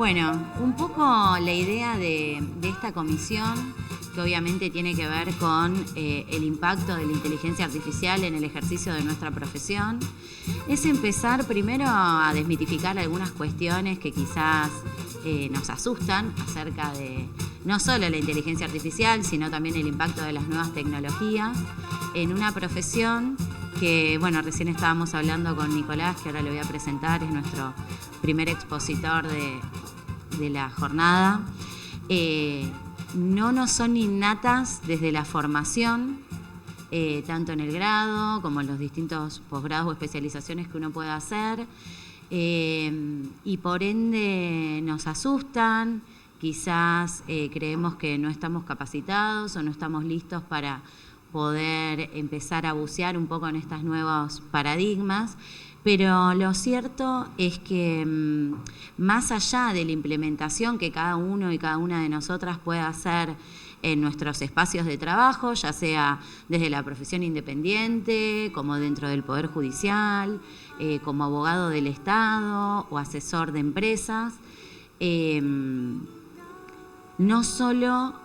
Bueno, un poco la idea de esta comisión, que obviamente tiene que ver con el impacto de la inteligencia artificial en el ejercicio de nuestra profesión, es empezar primero a desmitificar algunas cuestiones que quizás nos asustan acerca de no solo la inteligencia artificial, sino también el impacto de las nuevas tecnologías en una profesión que, bueno, recién estábamos hablando con Nicolás, que ahora lo voy a presentar, es nuestro primer expositor de la jornada. No nos son innatas desde la formación, tanto en el grado como en los distintos posgrados o especializaciones que uno pueda hacer, y por ende nos asustan. Quizás creemos que no estamos capacitados o no estamos listos para poder empezar a bucear un poco en estos nuevos paradigmas, pero lo cierto es que más allá de la implementación que cada uno y cada una de nosotras pueda hacer en nuestros espacios de trabajo, ya sea desde la profesión independiente, como dentro del Poder Judicial, como abogado del Estado o asesor de empresas, no solo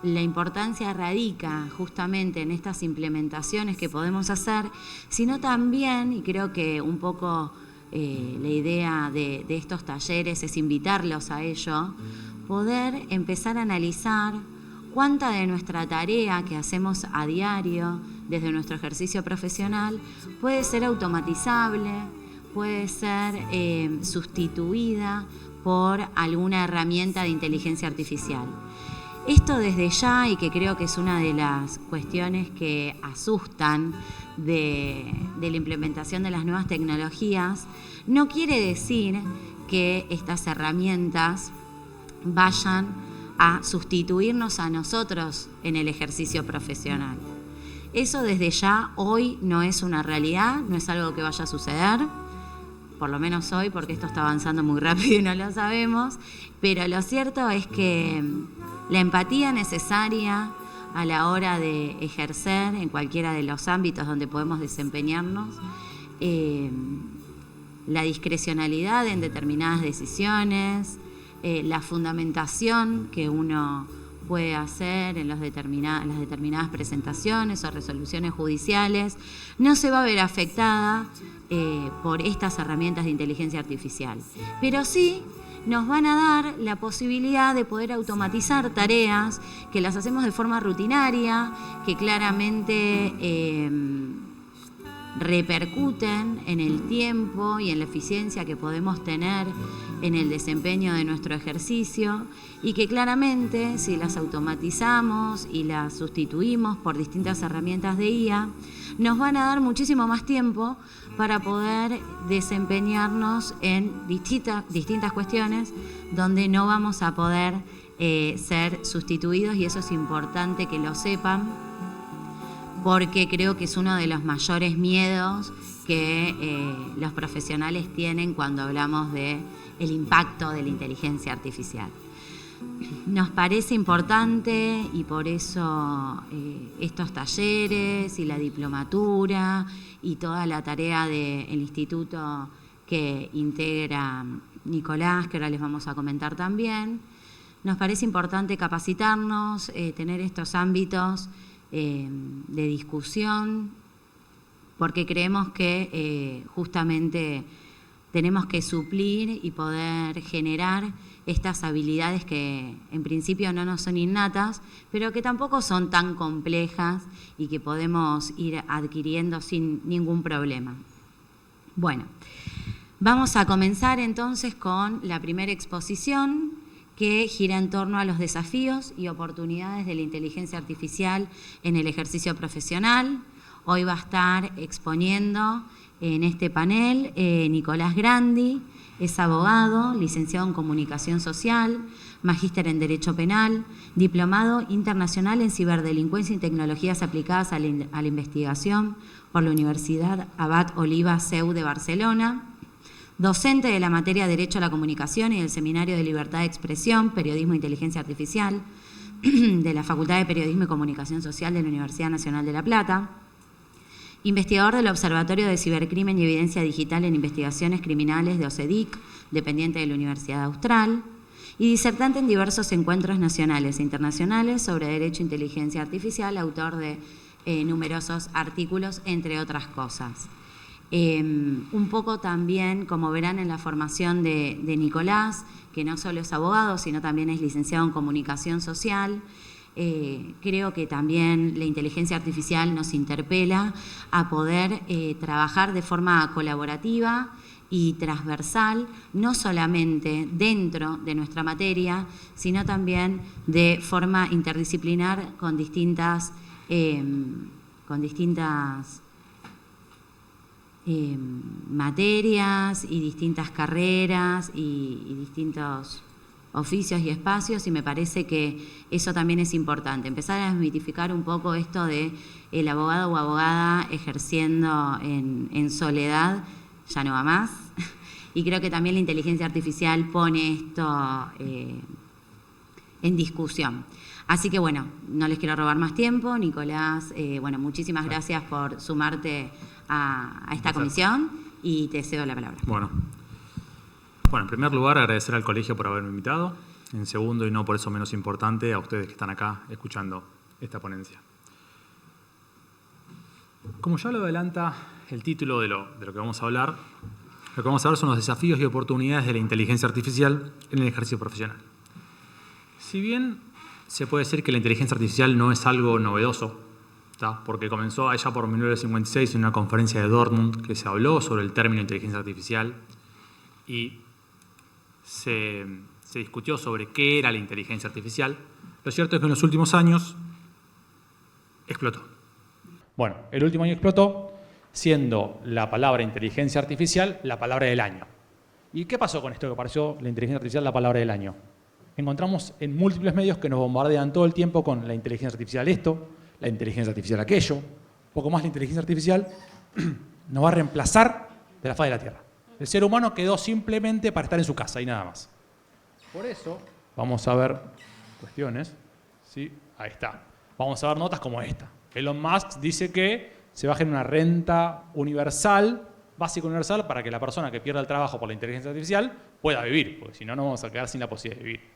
la importancia radica justamente en estas implementaciones que podemos hacer, sino también, y creo que un poco la idea de estos talleres es invitarlos a ello, poder empezar a analizar cuánta de nuestra tarea que hacemos a diario desde nuestro ejercicio profesional puede ser automatizable, puede ser sustituida por alguna herramienta de inteligencia artificial. Esto desde ya, y que creo que es una de las cuestiones que asustan de la implementación de las nuevas tecnologías, no quiere decir que estas herramientas vayan a sustituirnos a nosotros en el ejercicio profesional. Eso desde ya hoy no es una realidad, no es algo que vaya a suceder, por lo menos hoy, porque esto está avanzando muy rápido y no lo sabemos, pero lo cierto es que la empatía necesaria a la hora de ejercer en cualquiera de los ámbitos donde podemos desempeñarnos, la discrecionalidad en determinadas decisiones, la fundamentación que uno puede hacer en las determinadas presentaciones o resoluciones judiciales, no se va a ver afectada por estas herramientas de inteligencia artificial. Pero sí nos van a dar la posibilidad de poder automatizar tareas que las hacemos de forma rutinaria, que claramente repercuten en el tiempo y en la eficiencia que podemos tener en el desempeño de nuestro ejercicio, y que claramente si las automatizamos y las sustituimos por distintas herramientas de IA, nos van a dar muchísimo más tiempo para poder desempeñarnos en distintas cuestiones donde no vamos a poder ser sustituidos, y eso es importante que lo sepan, porque creo que es uno de los mayores miedos que los profesionales tienen cuando hablamos del impacto de la inteligencia artificial. Nos parece importante, y por eso estos talleres y la diplomatura y toda la tarea del instituto que integra Nicolás, que ahora les vamos a comentar también, nos parece importante capacitarnos, tener estos ámbitos de discusión, porque creemos que justamente tenemos que suplir y poder generar estas habilidades que en principio no nos son innatas, pero que tampoco son tan complejas y que podemos ir adquiriendo sin ningún problema. Bueno, vamos a comenzar entonces con la primera exposición, que gira en torno a los desafíos y oportunidades de la inteligencia artificial en el ejercicio profesional. Hoy va a estar exponiendo en este panel Nicolás Grandi. Es abogado, licenciado en Comunicación Social, magíster en Derecho Penal, diplomado internacional en Ciberdelincuencia y Tecnologías Aplicadas a la Investigación por la Universidad Abad Oliba CEU de Barcelona, docente de la materia Derecho a la Comunicación y del Seminario de Libertad de Expresión, Periodismo e Inteligencia Artificial, de la Facultad de Periodismo y Comunicación Social de la Universidad Nacional de La Plata, investigador del Observatorio de Cibercrimen y Evidencia Digital en Investigaciones Criminales de OCEDIC, dependiente de la Universidad Austral, y disertante en diversos encuentros nacionales e internacionales sobre Derecho e Inteligencia Artificial, autor de numerosos artículos, entre otras cosas. Un poco también, como verán en la formación de Nicolás, que no solo es abogado, sino también es licenciado en Comunicación Social. Creo que también la inteligencia artificial nos interpela a poder trabajar de forma colaborativa y transversal, no solamente dentro de nuestra materia, sino también de forma interdisciplinar con distintas materias y distintas carreras y distintos oficios y espacios, y me parece que eso también es importante, empezar a desmitificar un poco esto de el abogado o abogada ejerciendo en soledad, ya no va más, y creo que también la inteligencia artificial pone esto en discusión. Así que bueno, no les quiero robar más tiempo. Nicolás, bueno, muchísimas gracias por sumarte a esta comisión y te cedo la palabra. Bueno, en primer lugar, agradecer al colegio por haberme invitado. En segundo, y no por eso menos importante, a ustedes que están acá escuchando esta ponencia. Como ya lo adelanta el título de lo que vamos a hablar, lo que vamos a ver son los desafíos y oportunidades de la inteligencia artificial en el ejercicio profesional. Si bien se puede decir que la inteligencia artificial no es algo novedoso, ¿tá? Porque comenzó allá por 1956 en una conferencia de Dortmund que se habló sobre el término inteligencia artificial y se discutió sobre qué era la inteligencia artificial. Lo cierto es que en los últimos años explotó. Bueno, el último año explotó, siendo la palabra inteligencia artificial la palabra del año. ¿Y qué pasó con esto que apareció la inteligencia artificial la palabra del año? Encontramos en múltiples medios que nos bombardean todo el tiempo con la inteligencia artificial esto, la inteligencia artificial aquello, un poco más la inteligencia artificial nos va a reemplazar de la faz de la Tierra. El ser humano quedó simplemente para estar en su casa y nada más. Por eso vamos a ver cuestiones, ¿sí? Ahí está. Vamos a ver notas como esta. Elon Musk dice que se va a generar una renta universal, básica universal, para que la persona que pierda el trabajo por la inteligencia artificial pueda vivir, porque si no, nos vamos a quedar sin la posibilidad de vivir.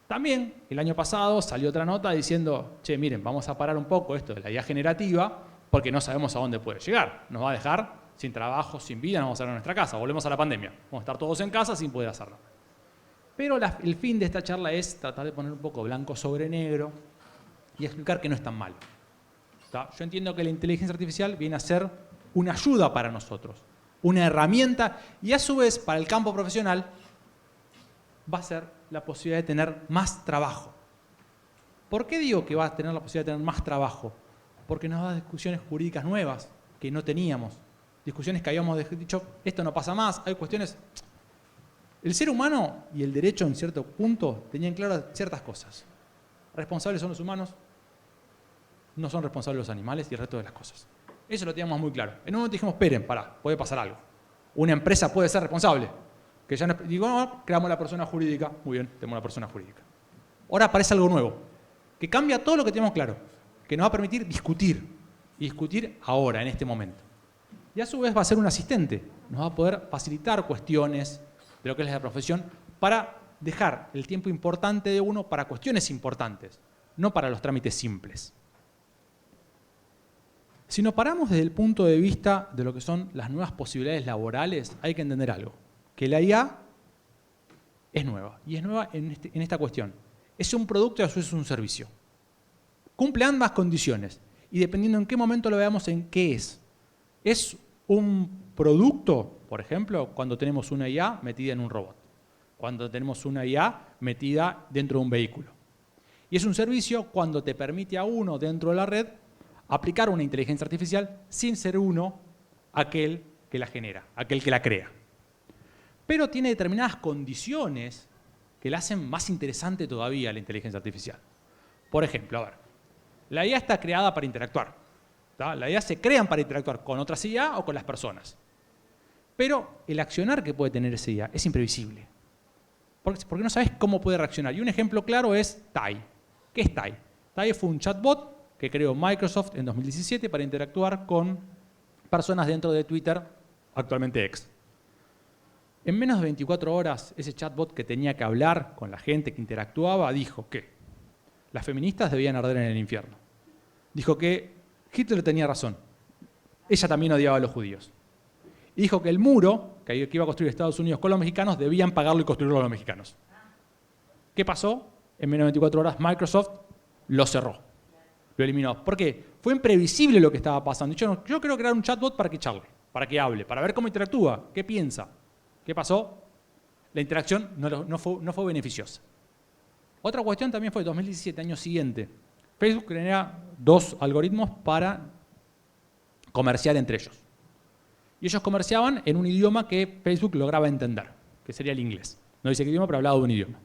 También, el año pasado salió otra nota diciendo, che, miren, vamos a parar un poco esto de la IA generativa porque no sabemos a dónde puede llegar. Nos va a dejar sin trabajo, sin vida, nos vamos a ir a nuestra casa. Volvemos a la pandemia. Vamos a estar todos en casa sin poder hacerlo. Pero el fin de esta charla es tratar de poner un poco blanco sobre negro y explicar que no es tan malo. ¿Tá? Yo entiendo que la inteligencia artificial viene a ser una ayuda para nosotros, una herramienta, y a su vez, para el campo profesional, va a ser la posibilidad de tener más trabajo. ¿Por qué digo que va a tener la posibilidad de tener más trabajo? Porque nos da discusiones jurídicas nuevas que no teníamos. Discusiones que habíamos dicho, esto no pasa más, hay cuestiones. El ser humano y el derecho en cierto punto tenían claras ciertas cosas. Responsables son los humanos, no son responsables los animales y el resto de las cosas. Eso lo teníamos muy claro. En un momento dijimos, esperen, pará, puede pasar algo. Una empresa puede ser responsable. Que ya no, digo, no, creamos la persona jurídica. Muy bien, tenemos la persona jurídica. Ahora aparece algo nuevo, que cambia todo lo que tenemos claro, que nos va a permitir discutir, y discutir ahora, en este momento. Y a su vez va a ser un asistente, nos va a poder facilitar cuestiones de lo que es la profesión para dejar el tiempo importante de uno para cuestiones importantes, no para los trámites simples. Si nos paramos desde el punto de vista de lo que son las nuevas posibilidades laborales, hay que entender algo. Que la IA es nueva, y es nueva en esta cuestión. Es un producto y a su vez es un servicio. Cumple ambas condiciones, y dependiendo en qué momento lo veamos, en qué es. Es un producto, por ejemplo, cuando tenemos una IA metida en un robot, cuando tenemos una IA metida dentro de un vehículo. Y es un servicio cuando te permite a uno dentro de la red aplicar una inteligencia artificial sin ser uno aquel que la genera, aquel que la crea. Pero tiene determinadas condiciones que la hacen más interesante todavía la inteligencia artificial. Por ejemplo, a ver, la IA está creada para interactuar. ¿Tá? La IA se crean para interactuar con otras IA o con las personas. Pero el accionar que puede tener esa IA es imprevisible. Porque no sabes cómo puede reaccionar. Y un ejemplo claro es Tai. ¿Qué es Tai? Tai fue un chatbot que creó Microsoft en 2017 para interactuar con personas dentro de Twitter, actualmente X. En menos de 24 horas, ese chatbot que tenía que hablar con la gente que interactuaba dijo que las feministas debían arder en el infierno. Dijo que Hitler tenía razón. Ella también odiaba a los judíos. Y dijo que el muro que iba a construir Estados Unidos con los mexicanos debían pagarlo y construirlo los mexicanos. ¿Qué pasó? En menos de 24 horas Microsoft lo cerró. Lo eliminó. ¿Por qué? Fue imprevisible lo que estaba pasando. Yo quiero crear un chatbot para que charle, para que hable, para ver cómo interactúa, qué piensa. ¿Qué pasó? La interacción no fue beneficiosa. Otra cuestión también fue 2017, año siguiente. Facebook crea 2 algoritmos para comerciar entre ellos. Y ellos comerciaban en un idioma que Facebook lograba entender, que sería el inglés. No dice qué idioma, pero hablaba de un idioma.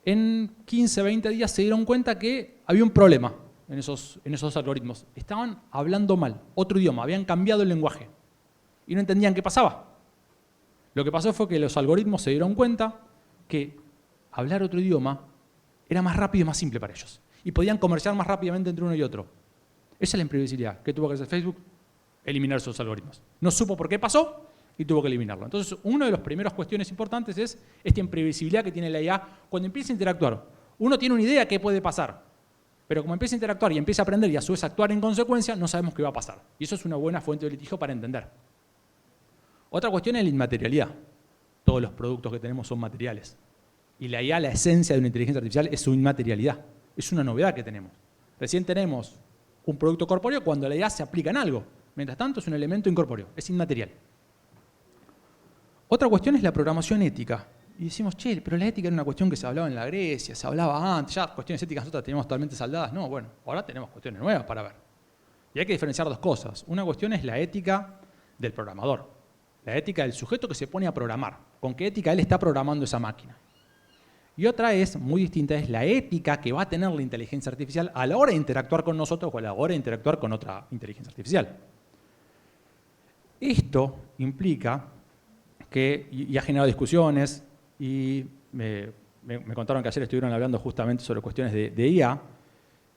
En 15, 20 días se dieron cuenta que había un problema en esos 2 algoritmos. Estaban hablando mal, otro idioma, habían cambiado el lenguaje. Y no entendían qué pasaba. Lo que pasó fue que los algoritmos se dieron cuenta que hablar otro idioma era más rápido y más simple para ellos. Y podían comerciar más rápidamente entre uno y otro. Esa es la imprevisibilidad que tuvo que hacer Facebook, eliminar esos algoritmos. No supo por qué pasó y tuvo que eliminarlo. Entonces, una de las primeras cuestiones importantes es esta imprevisibilidad que tiene la IA cuando empieza a interactuar. Uno tiene una idea de qué puede pasar, pero como empieza a interactuar y empieza a aprender y a su vez actuar en consecuencia, no sabemos qué va a pasar. Y eso es una buena fuente de litigio para entender. Otra cuestión es la inmaterialidad. Todos los productos que tenemos son materiales. Y la IA, la esencia de una inteligencia artificial es su inmaterialidad. Es una novedad que tenemos. Recién tenemos un producto corpóreo cuando la IA se aplica en algo. Mientras tanto es un elemento incorpóreo, es inmaterial. Otra cuestión es la programación ética. Y decimos, che, pero la ética era una cuestión que se hablaba en la Grecia, se hablaba antes, ya cuestiones éticas nosotras teníamos totalmente saldadas. No, bueno, ahora tenemos cuestiones nuevas para ver. Y hay que diferenciar 2 cosas. Una cuestión es la ética del programador. La ética del sujeto que se pone a programar. ¿Con qué ética él está programando esa máquina? Y otra es, muy distinta, es la ética que va a tener la inteligencia artificial a la hora de interactuar con nosotros o a la hora de interactuar con otra inteligencia artificial. Esto implica que, y ha generado discusiones, y me contaron que ayer estuvieron hablando justamente sobre cuestiones de IA,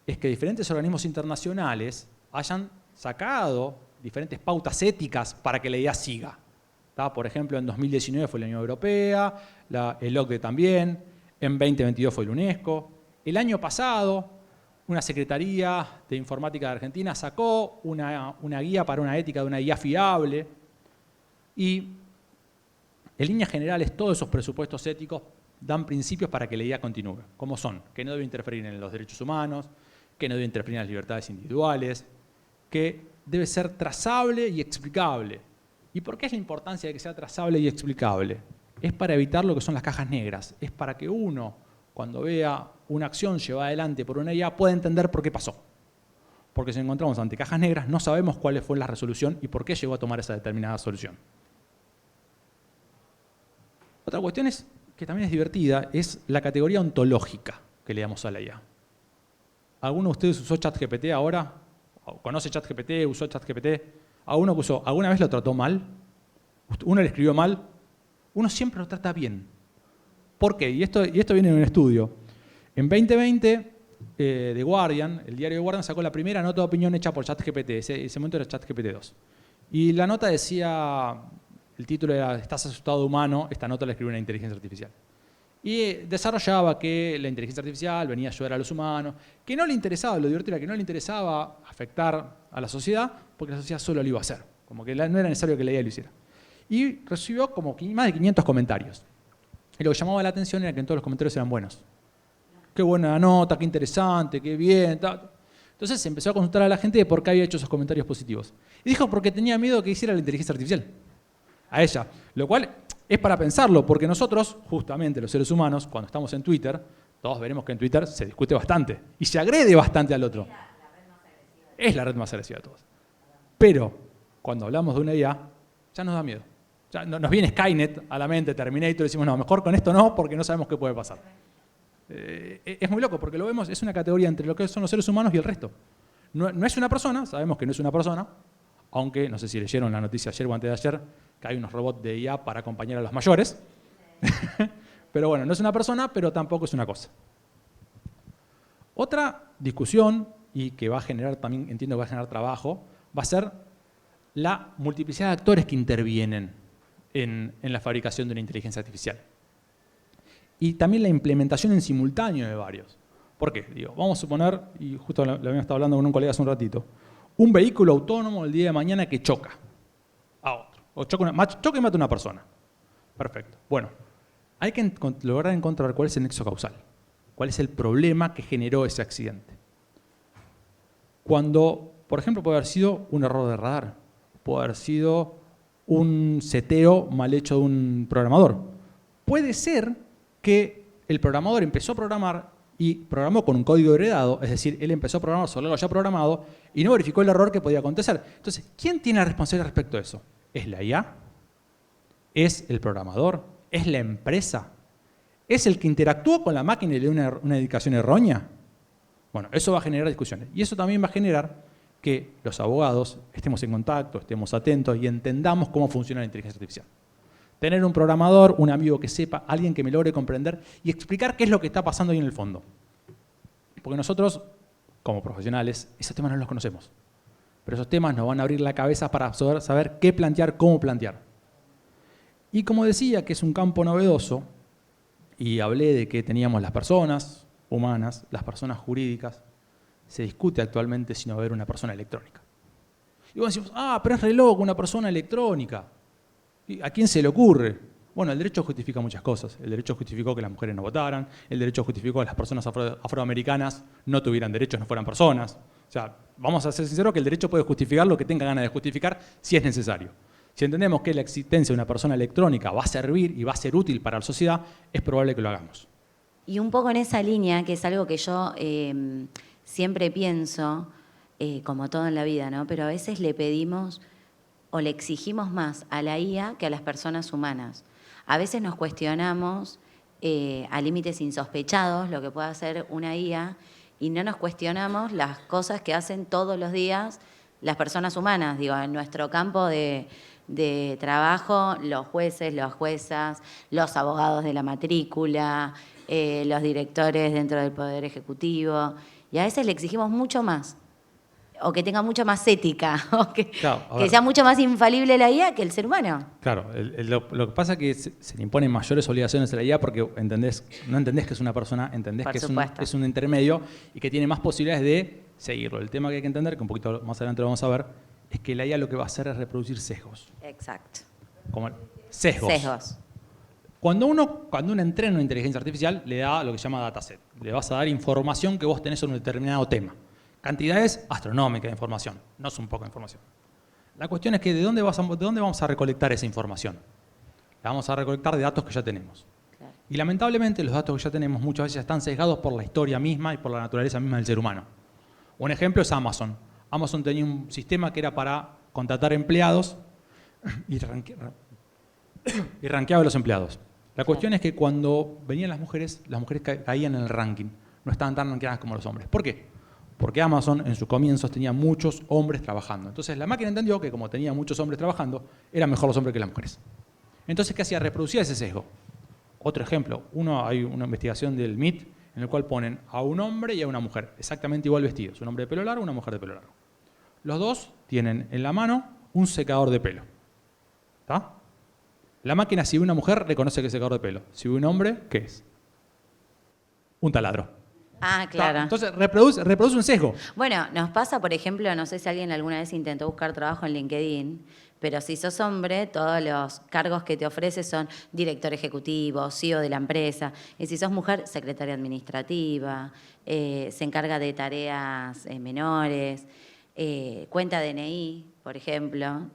es que diferentes organismos internacionales hayan sacado diferentes pautas éticas para que la IA siga. Por ejemplo, en 2019 fue la Unión Europea, el OCDE también, en 2022 fue la UNESCO. El año pasado, una Secretaría de Informática de Argentina sacó una guía para una ética de una IA fiable. Y en líneas generales, todos esos presupuestos éticos dan principios para que la IA continúe, como son que no debe interferir en los derechos humanos, que no debe interferir en las libertades individuales, que debe ser trazable y explicable. ¿Y por qué es la importancia de que sea trazable y explicable? Es para evitar lo que son las cajas negras. Es para que uno, cuando vea una acción llevada adelante por una IA, pueda entender por qué pasó. Porque si nos encontramos ante cajas negras, no sabemos cuál fue la resolución y por qué llegó a tomar esa determinada solución. Otra cuestión que también es divertida, es la categoría ontológica que le damos a la IA. ¿Alguno de ustedes usó ChatGPT ahora? ¿Conoce ChatGPT? ¿Usó ChatGPT? ¿Alguno que usó? ¿Alguna vez lo trató mal? ¿Uno le escribió mal? Uno siempre lo trata bien. ¿Por qué? Y esto viene de un estudio. En 2020, The Guardian, el diario The Guardian, sacó la primera nota de opinión hecha por ChatGPT. Ese momento era ChatGPT 2. Y la nota decía, el título era ¿Estás asustado humano? Esta nota la escribió una inteligencia artificial. Y desarrollaba que la inteligencia artificial venía a ayudar a los humanos, que no le interesaba, lo divertido era que no le interesaba afectar a la sociedad, porque la sociedad solo lo iba a hacer. Como que no era necesario que la IA lo hiciera. Y recibió como más de 500 comentarios. Y lo que llamaba la atención era que en todos los comentarios eran buenos. Qué buena nota, qué interesante, qué bien. Entonces se empezó a consultar a la gente de por qué había hecho esos comentarios positivos. Y dijo porque tenía miedo que hiciera la inteligencia artificial. A ella. Lo cual es para pensarlo, porque nosotros, justamente los seres humanos, cuando estamos en Twitter, todos veremos que en Twitter se discute bastante y se agrede bastante al otro. Es la red más agresiva de todas. Pero cuando hablamos de una IA, ya nos da miedo. Ya nos viene Skynet a la mente, Terminator, y decimos, no, mejor con esto no, porque no sabemos qué puede pasar. Es muy loco, porque lo vemos, es una categoría entre lo que son los seres humanos y el resto. No es una persona, sabemos que no es una persona, aunque, no sé si leyeron la noticia ayer o antes de ayer, que hay unos robots de IA para acompañar a los mayores. Pero bueno, no es una persona, pero tampoco es una cosa. Otra discusión, y que va a generar también, entiendo que va a generar trabajo, va a ser la multiplicidad de actores que intervienen en la fabricación de una inteligencia artificial. Y también la implementación en simultáneo de varios. ¿Por qué? Digo, vamos a suponer, y justo lo habíamos estado hablando con un colega hace un ratito, un vehículo autónomo el día de mañana que choca a otro. O choca y mata a una persona. Perfecto. Bueno, hay que lograr encontrar cuál es el nexo causal. Cuál es el problema que generó ese accidente. Cuando, por ejemplo, puede haber sido un error de radar. Puede haber sido un seteo mal hecho de un programador. Puede ser que el programador empezó a programar y programó con un código heredado, es decir, él empezó a programar sobre algo ya programado y no verificó el error que podía acontecer. Entonces, ¿quién tiene la responsabilidad respecto a eso? ¿Es la IA? ¿Es el programador? ¿Es la empresa? ¿Es el que interactuó con la máquina y le dio una indicación errónea? Bueno, eso va a generar discusiones. Y eso también va a generar que los abogados estemos en contacto, estemos atentos y entendamos cómo funciona la inteligencia artificial. Tener un programador, un amigo que sepa, alguien que me logre comprender y explicar qué es lo que está pasando ahí en el fondo. Porque nosotros, como profesionales, esos temas no los conocemos. Pero esos temas nos van a abrir la cabeza para saber qué plantear, cómo plantear. Y como decía que es un campo novedoso, y hablé de que teníamos las personas humanas, las personas jurídicas, se discute actualmente si no va a haber una persona electrónica. Y vos decimos, pero es re loco una persona electrónica. ¿Y a quién se le ocurre? Bueno, el derecho justifica muchas cosas. El derecho justificó que las mujeres no votaran, el derecho justificó que las personas afroamericanas no tuvieran derechos, no fueran personas. O sea, vamos a ser sinceros que el derecho puede justificar lo que tenga ganas de justificar si es necesario. Si entendemos que la existencia de una persona electrónica va a servir y va a ser útil para la sociedad, es probable que lo hagamos. Y un poco en esa línea, que es algo que yo siempre pienso, como todo en la vida, ¿no? Pero a veces le pedimos o le exigimos más a la IA que a las personas humanas. A veces nos cuestionamos a límites insospechados lo que puede hacer una IA y no nos cuestionamos las cosas que hacen todos los días las personas humanas. Digo, en nuestro campo de trabajo, los jueces, las juezas, los abogados de la matrícula, los directores dentro del Poder Ejecutivo, y a veces le exigimos mucho más, o que tenga mucha más ética, o que sea mucho más infalible la IA que el ser humano. Claro, lo que pasa es que se le imponen mayores obligaciones a la IA porque no entendés que es una persona, entendés que es un intermedio y que tiene más posibilidades de seguirlo. El tema que hay que entender, que un poquito más adelante lo vamos a ver, es que la IA lo que va a hacer es reproducir sesgos. Exacto. Como sesgos. Cuando uno entrena una inteligencia artificial, le da lo que se llama dataset. Le vas a dar información que vos tenés sobre un determinado tema. Cantidades astronómicas de información, no es un poco de información. La cuestión es que ¿de dónde vamos a recolectar esa información? La vamos a recolectar de datos que ya tenemos. Claro. Y lamentablemente los datos que ya tenemos muchas veces están sesgados por la historia misma y por la naturaleza misma del ser humano. Un ejemplo es Amazon. Amazon tenía un sistema que era para contratar empleados y rankeaba a los empleados. La cuestión es que cuando venían las mujeres caían en el ranking. No estaban tan rankeadas como los hombres. ¿Por qué? Porque Amazon en sus comienzos tenía muchos hombres trabajando. Entonces la máquina entendió que como tenía muchos hombres trabajando, eran mejor los hombres que las mujeres. Entonces, ¿qué hacía? Reproducía ese sesgo. Otro ejemplo, hay una investigación del MIT en el cual ponen a un hombre y a una mujer, exactamente igual vestidos. Un hombre de pelo largo, una mujer de pelo largo. Los dos tienen en la mano un secador de pelo. ¿Está? La máquina, si ve una mujer, reconoce que es secador de pelo. Si ve un hombre, ¿qué es? Un taladro. Claro. Entonces reproduce un sesgo. Bueno, nos pasa, por ejemplo, no sé si alguien alguna vez intentó buscar trabajo en LinkedIn, pero si sos hombre, todos los cargos que te ofrece son director ejecutivo, CEO de la empresa. Y si sos mujer, secretaria administrativa, se encarga de tareas menores, cuenta DNI, por ejemplo.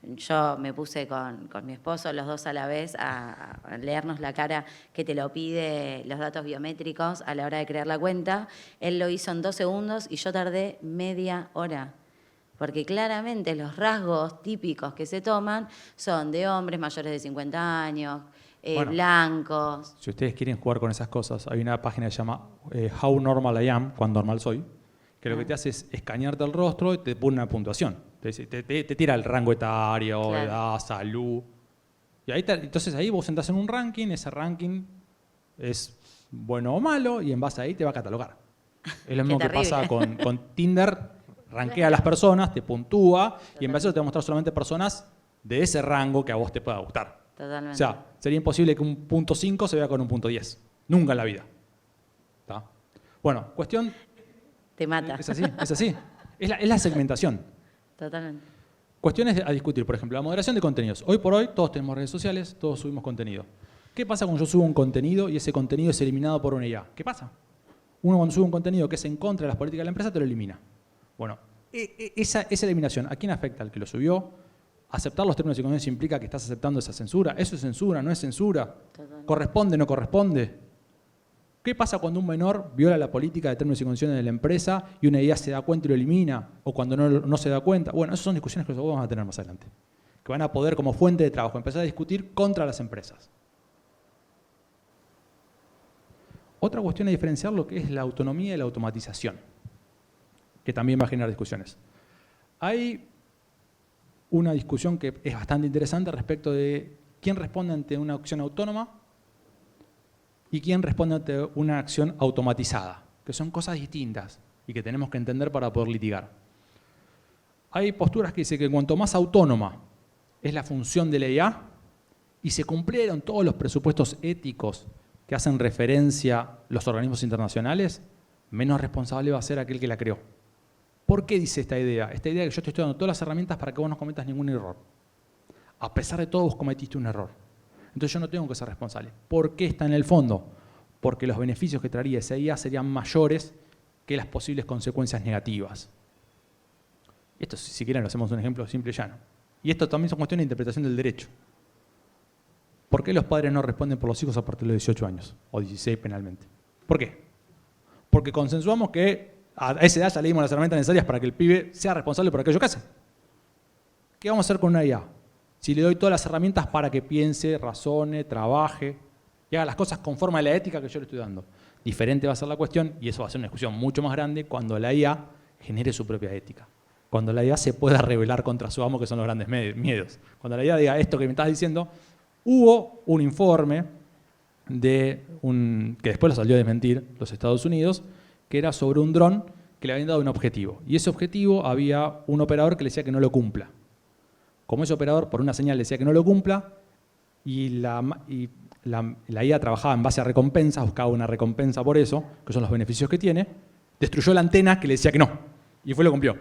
Yo me puse con mi esposo, los dos a la vez, a leernos la cara que te lo pide los datos biométricos a la hora de crear la cuenta. Él lo hizo en 2 segundos y yo tardé media hora. Porque claramente los rasgos típicos que se toman son de hombres mayores de 50 años, blancos. Si ustedes quieren jugar con esas cosas, hay una página que se llama How Normal I Am, cuán normal soy, que lo que te hace es escanearte el rostro y te pone una puntuación. Te tira el rango etario, claro, edad, salud. Y entonces ahí vos entras en un ranking, ese ranking es bueno o malo y en base a ahí te va a catalogar. Es lo mismo que pasa con Tinder, rankea a las personas, te puntúa y en base a eso te va a mostrar solamente personas de ese rango que a vos te pueda gustar. Totalmente. O sea, sería imposible que un punto 5 se vea con un punto 10. Nunca en la vida. ¿Está? Bueno, cuestión... Te mata. Es así, es así. Es la segmentación. Totalmente. Cuestiones a discutir, por ejemplo, la moderación de contenidos. Hoy por hoy todos tenemos redes sociales, todos subimos contenido. ¿Qué pasa cuando yo subo un contenido y ese contenido es eliminado por una IA? ¿Qué pasa? Uno cuando sube un contenido que es en contra de las políticas de la empresa te lo elimina. Bueno, esa eliminación, ¿a quién afecta? Al que lo subió. Aceptar los términos y condiciones implica que estás aceptando esa censura. ¿Eso es censura? ¿No es censura? Totalmente. ¿Corresponde? ¿No corresponde? ¿Qué pasa cuando un menor viola la política de términos y condiciones de la empresa y una IA se da cuenta y lo elimina? ¿O cuando no se da cuenta? Bueno, esas son discusiones que nosotros vamos a tener más adelante. Que van a poder, como fuente de trabajo, empezar a discutir contra las empresas. Otra cuestión a diferenciar lo que es la autonomía y la automatización, que también va a generar discusiones. Hay una discusión que es bastante interesante respecto de quién responde ante una acción autónoma y quién responde ante una acción automatizada, que son cosas distintas y que tenemos que entender para poder litigar. Hay posturas que dicen que cuanto más autónoma es la función de la IA y se cumplieron todos los presupuestos éticos que hacen referencia los organismos internacionales, menos responsable va a ser aquel que la creó. ¿Por qué dice esta idea? Esta idea de que yo te estoy dando todas las herramientas para que vos no cometas ningún error. A pesar de todo, vos cometiste un error. Entonces yo no tengo que ser responsable. ¿Por qué está en el fondo? Porque los beneficios que traería esa IA serían mayores que las posibles consecuencias negativas. Esto, si quieren, lo hacemos un ejemplo simple y llano. Y esto también son cuestiones de interpretación del derecho. ¿Por qué los padres no responden por los hijos a partir de los 18 años? O 16 penalmente. ¿Por qué? Porque consensuamos que a esa edad ya le dimos las herramientas necesarias para que el pibe sea responsable por aquello que hace. ¿Qué vamos a hacer con una IA? Si le doy todas las herramientas para que piense, razone, trabaje y haga las cosas conforme a la ética que yo le estoy dando. Diferente va a ser la cuestión, y eso va a ser una discusión mucho más grande cuando la IA genere su propia ética. Cuando la IA se pueda rebelar contra su amo, que son los grandes miedos. Cuando la IA diga esto que me estás diciendo, hubo un informe que después lo salió a desmentir los Estados Unidos, que era sobre un dron que le habían dado un objetivo. Y ese objetivo había un operador que le decía que no lo cumpla. Como ese operador por una señal le decía que no lo cumpla, y la IA trabajaba en base a recompensas, buscaba una recompensa por eso, que son los beneficios que tiene, destruyó la antena que le decía que no, y fue y lo cumplió.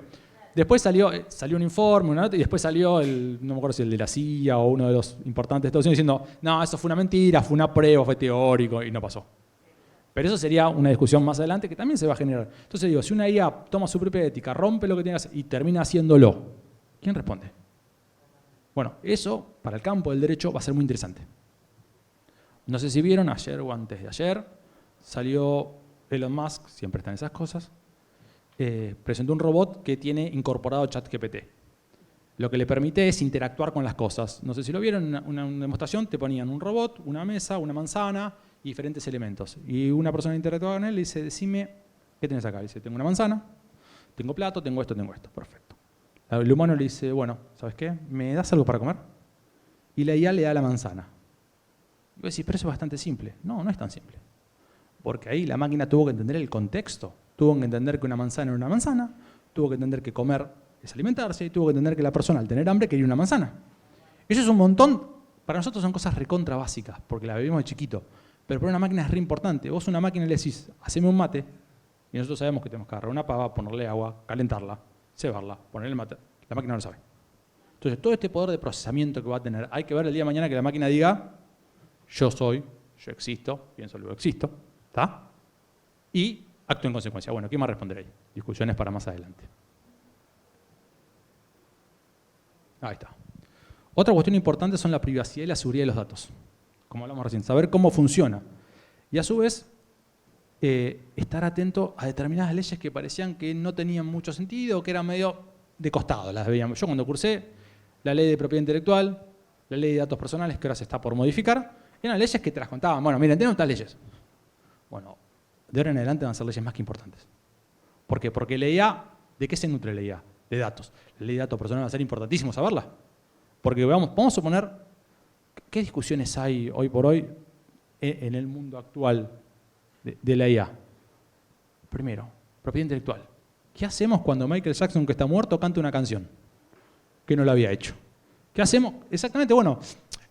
Después salió un informe, una nota, y después salió no me acuerdo si el de la CIA o uno de los importantes de Estados Unidos diciendo, no, eso fue una mentira, fue una prueba, fue teórico, y no pasó. Pero eso sería una discusión más adelante que también se va a generar. Entonces digo, si una IA toma su propia ética, rompe lo que tiene que hacer y termina haciéndolo, ¿quién responde? Bueno, eso para el campo del derecho va a ser muy interesante. No sé si vieron, ayer o antes de ayer, salió Elon Musk, siempre están esas cosas, presentó un robot que tiene incorporado ChatGPT. Lo que le permite es interactuar con las cosas. No sé si lo vieron, en una demostración te ponían un robot, una mesa, una manzana y diferentes elementos. Y una persona interactuaba con él y dice, decime, ¿qué tienes acá? Dice, tengo una manzana, tengo plato, tengo esto. Perfecto. El humano le dice, bueno, ¿sabes qué? ¿Me das algo para comer? Y la IA le da la manzana. Y vos decís, pero eso es bastante simple. No, no es tan simple. Porque ahí la máquina tuvo que entender el contexto. Tuvo que entender que una manzana era una manzana, tuvo que entender que comer es alimentarse, y tuvo que entender que la persona al tener hambre quería una manzana. Eso es un montón, para nosotros son cosas recontra básicas, porque la vivimos de chiquito. Pero para una máquina es re importante. Vos a una máquina le decís, haceme un mate, y nosotros sabemos que tenemos que agarrar una pava, ponerle agua, calentarla, cebarla, ponerle el mate. La máquina no lo sabe. Entonces, todo este poder de procesamiento que va a tener, hay que ver el día de mañana que la máquina diga, yo soy, yo existo, pienso luego existo, ¿está? Y actúo en consecuencia. Bueno, ¿quién más responderá ahí? Discusiones para más adelante. Ahí está. Otra cuestión importante son la privacidad y la seguridad de los datos. Como hablamos recién, saber cómo funciona. Y a su vez, estar atento a determinadas leyes que parecían que no tenían mucho sentido, que eran medio de costado. Las veíamos. Yo cuando cursé la ley de propiedad intelectual, la ley de datos personales, que ahora se está por modificar, eran leyes que te las contaban. Bueno, miren, tenemos estas leyes. Bueno, de ahora en adelante van a ser leyes más que importantes. ¿Por qué? Porque la IA, ¿de qué se nutre la IA? De datos. La ley de datos personales va a ser importantísimo saberla. Porque vamos a suponer, ¿qué discusiones hay hoy por hoy en el mundo actual de la IA? Primero, propiedad intelectual. ¿Qué hacemos cuando Michael Jackson, que está muerto, canta una canción que no la había hecho? ¿Qué hacemos? Exactamente, bueno,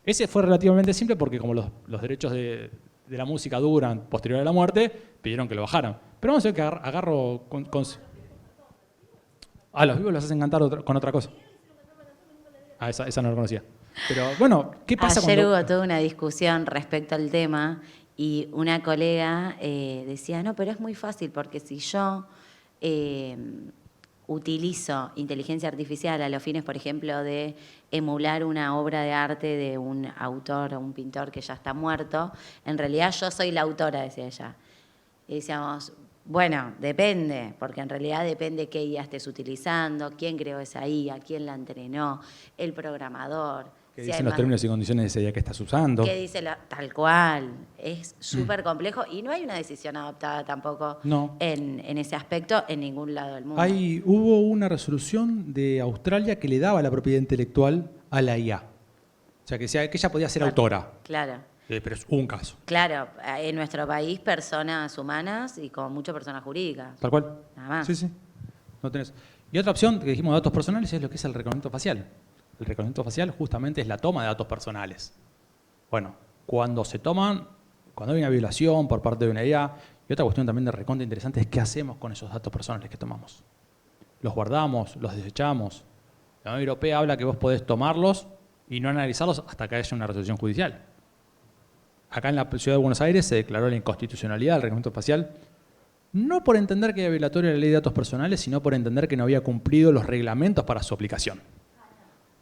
ese fue relativamente simple porque como los derechos de la música duran posterior a la muerte, pidieron que lo bajaran. Pero vamos a ver que agarro los vivos los hacen cantar con otra cosa. Esa no lo conocía. Pero bueno, ¿qué pasa Ayer hubo toda una discusión respecto al tema y una colega decía, no, pero es muy fácil porque si yo utilizo inteligencia artificial a los fines, por ejemplo, de emular una obra de arte de un autor o un pintor que ya está muerto, en realidad yo soy la autora, decía ella. Y decíamos, bueno, depende, porque en realidad depende qué IA estés utilizando, quién creó esa IA, quién la entrenó, el programador. ¿Qué dicen los términos y condiciones de esa IA que estás usando? ¿Qué dice tal cual? Es súper complejo y no hay una decisión adoptada tampoco en ese aspecto en ningún lado del mundo. Hubo una resolución de Australia que le daba la propiedad intelectual a la IA. O sea, que ella podía ser autora. Claro. Pero es un caso. Claro, en nuestro país personas humanas y con muchas personas jurídicas. Tal cual. Nada más. Sí. No tenés. Y otra opción que dijimos de datos personales es lo que es el reconocimiento facial. El reconocimiento facial justamente es la toma de datos personales. Bueno, cuando hay una violación por parte de una IA, y otra cuestión también de recontra interesante es qué hacemos con esos datos personales que tomamos. ¿Los guardamos? ¿Los desechamos? La Unión Europea habla que vos podés tomarlos y no analizarlos hasta que haya una resolución judicial. Acá en la ciudad de Buenos Aires se declaró la inconstitucionalidad del reconocimiento facial, no por entender que era violatoria la ley de datos personales, sino por entender que no había cumplido los reglamentos para su aplicación.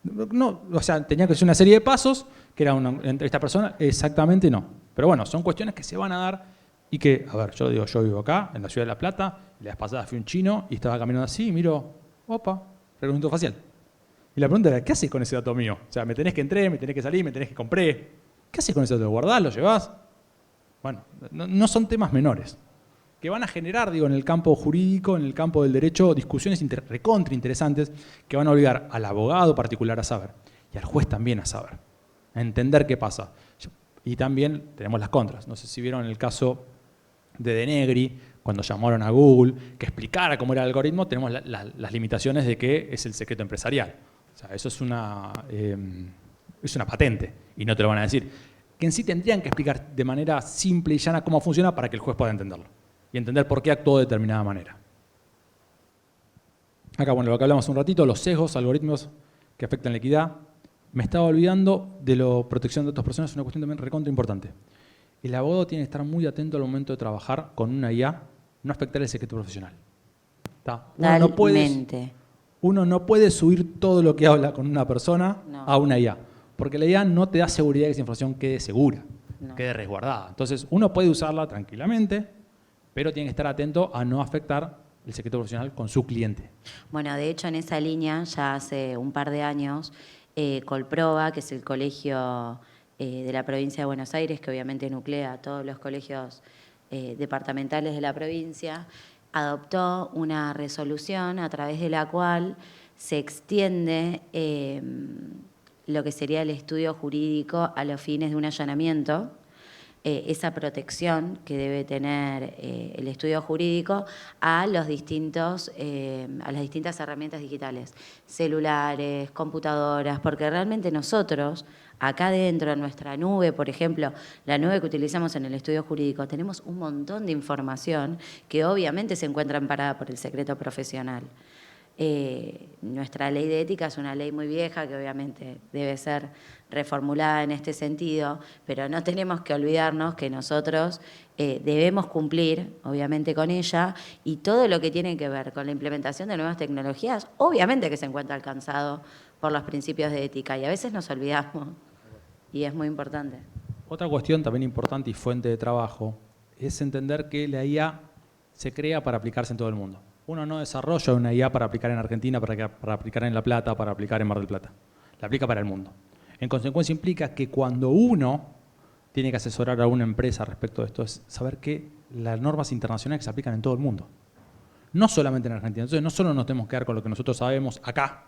No, o sea, tenía que ser una serie de pasos, que era entre esta persona, exactamente no. Pero bueno, son cuestiones que se van a dar y que, a ver, yo vivo acá, en la ciudad de La Plata, la vez pasada fui un chino y estaba caminando así y miro, opa, reconocimiento facial. Y la pregunta era, ¿qué haces con ese dato mío? O sea, me tenés que entrar, me tenés que salir, me tenés que comprar. ¿Qué haces con ese dato? ¿Lo guardás? ¿Lo llevás? Bueno, no son temas menores. Que van a generar, en el campo jurídico, en el campo del derecho, discusiones recontra interesantes que van a obligar al abogado particular a saber y al juez también a saber, a entender qué pasa. Y también tenemos las contras. No sé si vieron el caso de Denegri, cuando llamaron a Google, que explicara cómo era el algoritmo, tenemos las limitaciones de que es el secreto empresarial. O sea, eso es una patente y no te lo van a decir. Que en sí tendrían que explicar de manera simple y llana cómo funciona para que el juez pueda entenderlo y entender por qué actuó de determinada manera. Acá, bueno, lo que hablamos un ratito, los sesgos, algoritmos que afectan la equidad. Me estaba olvidando de la protección de datos personales, es una cuestión también recontra importante. El abogado tiene que estar muy atento al momento de trabajar con una IA, no afectar el secreto profesional. Uno no puede subir todo lo que habla con una persona a una IA, porque la IA no te da seguridad de que esa información quede segura, quede resguardada. Entonces, uno puede usarla tranquilamente, pero tiene que estar atento a no afectar el secreto profesional con su cliente. Bueno, de hecho, en esa línea, ya hace un par de años, Colproba, que es el colegio de la provincia de Buenos Aires, que obviamente nuclea a todos los colegios departamentales de la provincia, adoptó una resolución a través de la cual se extiende lo que sería el estudio jurídico a los fines de un allanamiento, esa protección que debe tener el estudio jurídico a las distintas herramientas digitales, celulares, computadoras, porque realmente nosotros, acá dentro, en nuestra nube, por ejemplo, la nube que utilizamos en el estudio jurídico, tenemos un montón de información que obviamente se encuentra amparada por el secreto profesional. Nuestra ley de ética es una ley muy vieja que obviamente debe ser reformulada en este sentido, pero no tenemos que olvidarnos que nosotros debemos cumplir, obviamente, con ella, y todo lo que tiene que ver con la implementación de nuevas tecnologías, obviamente que se encuentra alcanzado por los principios de ética, y a veces nos olvidamos, y es muy importante. Otra cuestión también importante y fuente de trabajo es entender que la IA se crea para aplicarse en todo el mundo. Uno no desarrolla una IA para aplicar en Argentina, para aplicar en La Plata, para aplicar en Mar del Plata. La aplica para el mundo. En consecuencia implica que cuando uno tiene que asesorar a una empresa respecto de esto, es saber que las normas internacionales se aplican en todo el mundo. No solamente en Argentina. Entonces no solo nos tenemos que quedar con lo que nosotros sabemos acá,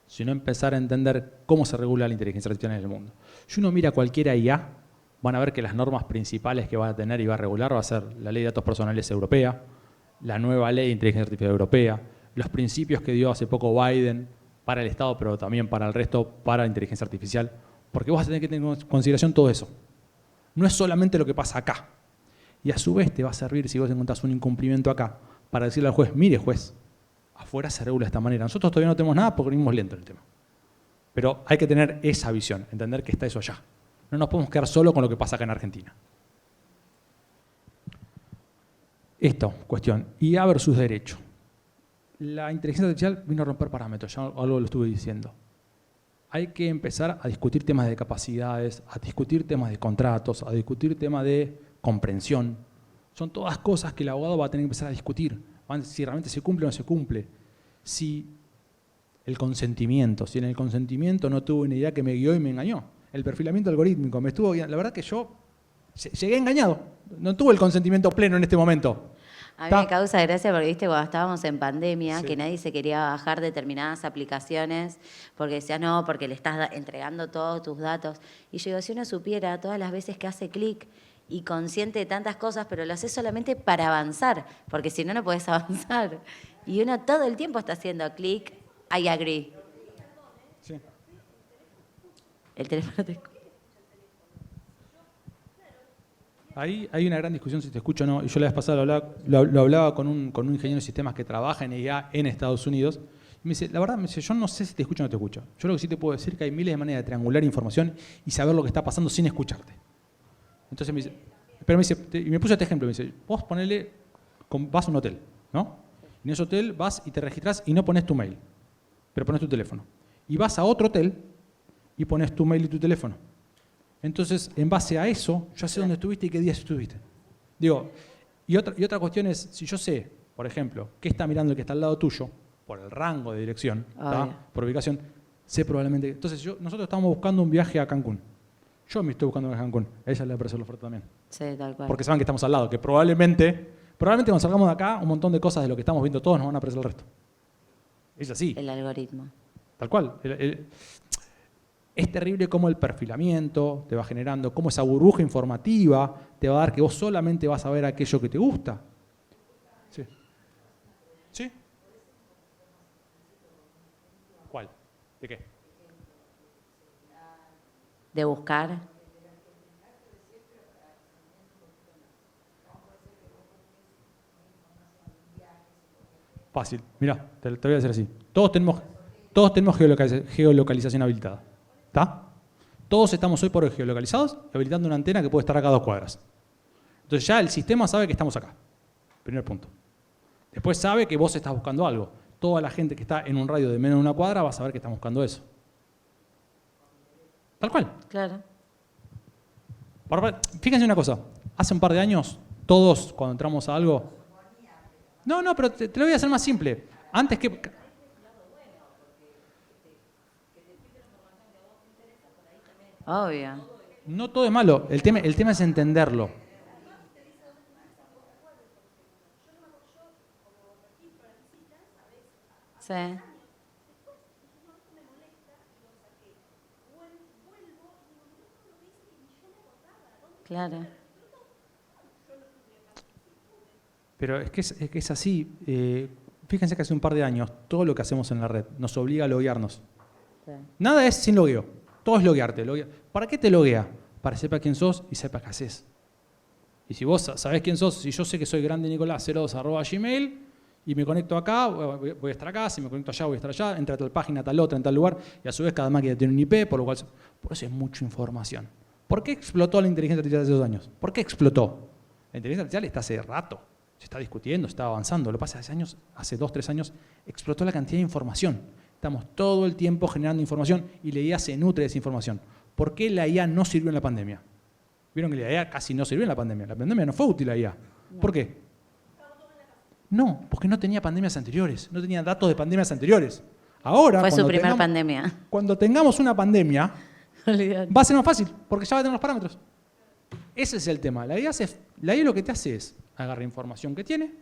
sino empezar a entender cómo se regula la inteligencia artificial en el mundo. Si uno mira cualquier IA, van a ver que las normas principales que va a tener y va a regular va a ser la Ley de Datos Personales Europea, la nueva Ley de Inteligencia Artificial Europea, los principios que dio hace poco Biden para el Estado, pero también para el resto, para la inteligencia artificial, porque vos vas a tener que tener en consideración todo eso. No es solamente lo que pasa acá. Y a su vez te va a servir, si vos encontrás un incumplimiento acá, para decirle al juez, mire juez, afuera se regula de esta manera. Nosotros todavía no tenemos nada porque venimos lento en el tema. Pero hay que tener esa visión, entender que está eso allá. No nos podemos quedar solo con lo que pasa acá en Argentina. Esta cuestión, IA versus derecho. La inteligencia artificial vino a romper parámetros, ya algo lo estuve diciendo. Hay que empezar a discutir temas de capacidades, a discutir temas de contratos, a discutir temas de comprensión. Son todas cosas que el abogado va a tener que empezar a discutir. Si realmente se cumple o no se cumple. Si el consentimiento, si en el consentimiento no tuve una idea que me guió y me engañó. El perfilamiento algorítmico me estuvo guiando. La verdad que yo llegué engañado. No tuve el consentimiento pleno en este momento. A mí me causa gracia porque, viste, cuando estábamos en pandemia, que nadie se quería bajar determinadas aplicaciones porque decía, no, porque le estás entregando todos tus datos. Y yo digo, si uno supiera todas las veces que hace clic y consciente de tantas cosas, pero lo hace solamente para avanzar, porque si no, no podés avanzar. Y uno todo el tiempo está haciendo clic, I agree. Sí. El teléfono te escucha. Ahí hay una gran discusión si te escucho o no. Y yo la vez pasada lo hablaba con un ingeniero de sistemas que trabaja en IA en Estados Unidos. Y me dice, la verdad, yo no sé si te escucho o no te escucho. Yo lo que sí te puedo decir es que hay miles de maneras de triangular información y saber lo que está pasando sin escucharte. Entonces me dice, pero me dice, y me puso este ejemplo, me dice, vos vas a un hotel, ¿no? En ese hotel vas y te registrás y no pones tu mail, pero pones tu teléfono. Y vas a otro hotel y pones tu mail y tu teléfono. Entonces, en base a eso, yo sé dónde estuviste y qué días estuviste. Digo, y otra cuestión es, si yo sé, por ejemplo, qué está mirando el que está al lado tuyo, por el rango de dirección, por ubicación, sé probablemente. Entonces, nosotros estamos buscando un viaje a Cancún. Yo me estoy buscando un viaje a Cancún. A ella le va a aparecer la oferta también. Sí, tal cual. Porque saben que estamos al lado, que probablemente cuando salgamos de acá, un montón de cosas de lo que estamos viendo todos nos van a aparecer el resto. Es así. El algoritmo. Tal cual. Es terrible cómo el perfilamiento te va generando, cómo esa burbuja informativa te va a dar que vos solamente vas a ver aquello que te gusta. Sí. ¿Sí? ¿Cuál? ¿De qué? De buscar. Fácil. Mirá, te voy a decir así. Todos tenemos geolocalización habilitada. ¿Está? Todos estamos hoy por hoy geolocalizados y habilitando una antena que puede estar acá a 2 cuadras. Entonces ya el sistema sabe que estamos acá. Primer punto. Después sabe que vos estás buscando algo. Toda la gente que está en un radio de menos de 1 cuadra va a saber que estamos buscando eso. Tal cual. Claro. Fíjense una cosa. Hace un par de años, todos cuando entramos a algo... No, pero te lo voy a hacer más simple. Antes que... Obvio. No todo es malo. El tema es entenderlo. Sí. Claro. Pero es que es así. Fíjense que hace un par de años todo lo que hacemos en la red nos obliga a loguearnos. Sí. Nada es sin logueo. Todo es loguearte. ¿Para qué te loguea? Para que sepa quién sos y sepa qué haces. Y si vos sabés quién sos, si yo sé que soy grande Nicolás 02@gmail y me conecto acá, voy a estar acá, si me conecto allá voy a estar allá, entra a tal página, tal otra, en tal lugar, y a su vez cada máquina tiene un IP, por eso es mucha información. ¿Por qué explotó la inteligencia artificial hace 2 años? ¿Por qué explotó? La inteligencia artificial está hace rato, se está discutiendo, está avanzando. Lo que pasa es que hace 2, 3 años, explotó la cantidad de información. Estamos todo el tiempo generando información y la IA se nutre de esa información. ¿Por qué la IA no sirvió en la pandemia? Vieron que la IA casi no sirvió en la pandemia. La pandemia no fue útil la IA. ¿Por qué? No, porque no tenía pandemias anteriores. No tenía datos de pandemias anteriores. Ahora, fue su primer pandemia. Cuando tengamos una pandemia, va a ser más fácil, porque ya va a tener los parámetros. Ese es el tema. La IA lo que te hace es agarrar información que tiene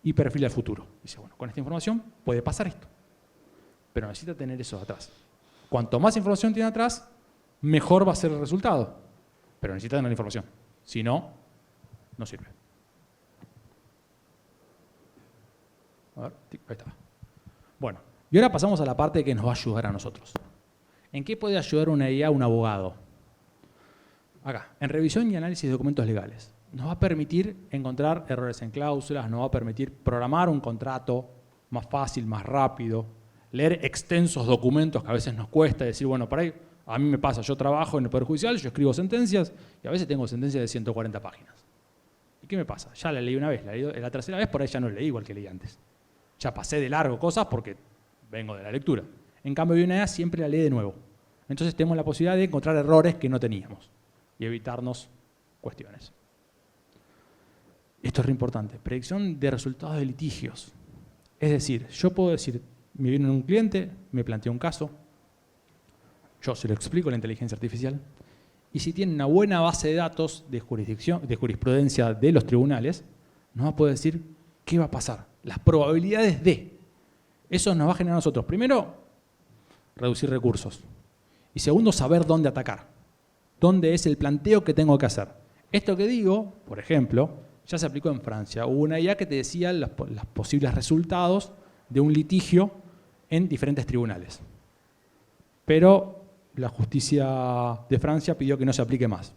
y perfila el futuro. Dice, bueno, con esta información puede pasar esto. Pero necesita tener eso atrás. Cuanto más información tiene atrás, mejor va a ser el resultado. Pero necesita tener la información. Si no, no sirve. A ver, ahí está. Bueno, Y ahora pasamos a la parte que nos va a ayudar a nosotros. ¿En qué puede ayudar una IA a un abogado? Acá, en revisión y análisis de documentos legales. Nos va a permitir encontrar errores en cláusulas, nos va a permitir programar un contrato más fácil, más rápido, leer extensos documentos que a veces nos cuesta, decir, bueno, por ahí a mí me pasa, yo trabajo en el Poder Judicial, yo escribo sentencias y a veces tengo sentencias de 140 páginas. ¿Y qué me pasa? Ya la leí una vez, la tercera vez por ahí ya no leí igual que leí antes. Ya pasé de largo cosas porque vengo de la lectura. En cambio, una IA siempre la lee de nuevo. Entonces tenemos la posibilidad de encontrar errores que no teníamos y evitarnos cuestiones. Esto es re importante. Predicción de resultados de litigios. Es decir, yo puedo decir, me viene un cliente, me plantea un caso, yo se lo explico a la inteligencia artificial, y si tiene una buena base de datos de jurisdicción, de jurisprudencia de los tribunales, nos va a poder decir qué va a pasar, las probabilidades de. Eso nos va a generar a nosotros, primero, reducir recursos, y segundo, saber dónde atacar, dónde es el planteo que tengo que hacer. Esto que digo, por ejemplo, ya se aplicó en Francia. Hubo una IA que te decía los posibles resultados de un litigio en diferentes tribunales. Pero la justicia de Francia pidió que no se aplique más.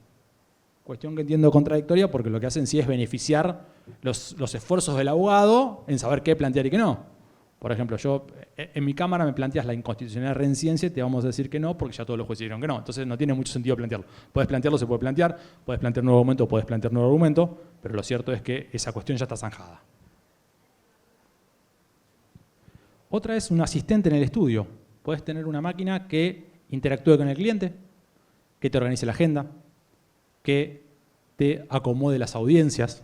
Cuestión que entiendo contradictoria porque lo que hacen sí es beneficiar los esfuerzos del abogado en saber qué plantear y qué no. Por ejemplo, yo en mi cámara me planteas la inconstitucionalidad de reincidencia y te vamos a decir que no porque ya todos los jueces dijeron que no. Entonces no tiene mucho sentido plantearlo. Puedes plantearlo, se puede plantear, puedes plantear nuevo argumento, puedes plantear nuevo argumento, pero lo cierto es que esa cuestión ya está zanjada. Otra es un asistente en el estudio. Puedes tener una máquina que interactúe con el cliente, que te organice la agenda, que te acomode las audiencias,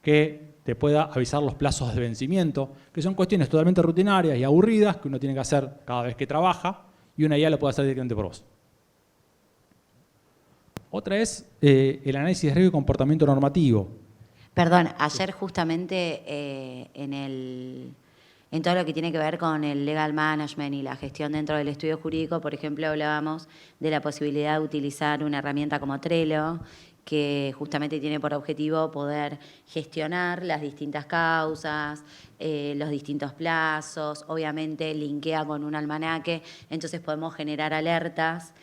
que te pueda avisar los plazos de vencimiento, que son cuestiones totalmente rutinarias y aburridas que uno tiene que hacer cada vez que trabaja y una IA lo puede hacer directamente por vos. Otra es el análisis de riesgo y comportamiento normativo. Perdón, ayer justamente en todo lo que tiene que ver con el legal management y la gestión dentro del estudio jurídico, por ejemplo, hablábamos de la posibilidad de utilizar una herramienta como Trello, que justamente tiene por objetivo poder gestionar las distintas causas, los distintos plazos, obviamente linkea con un almanaque, entonces podemos generar alertas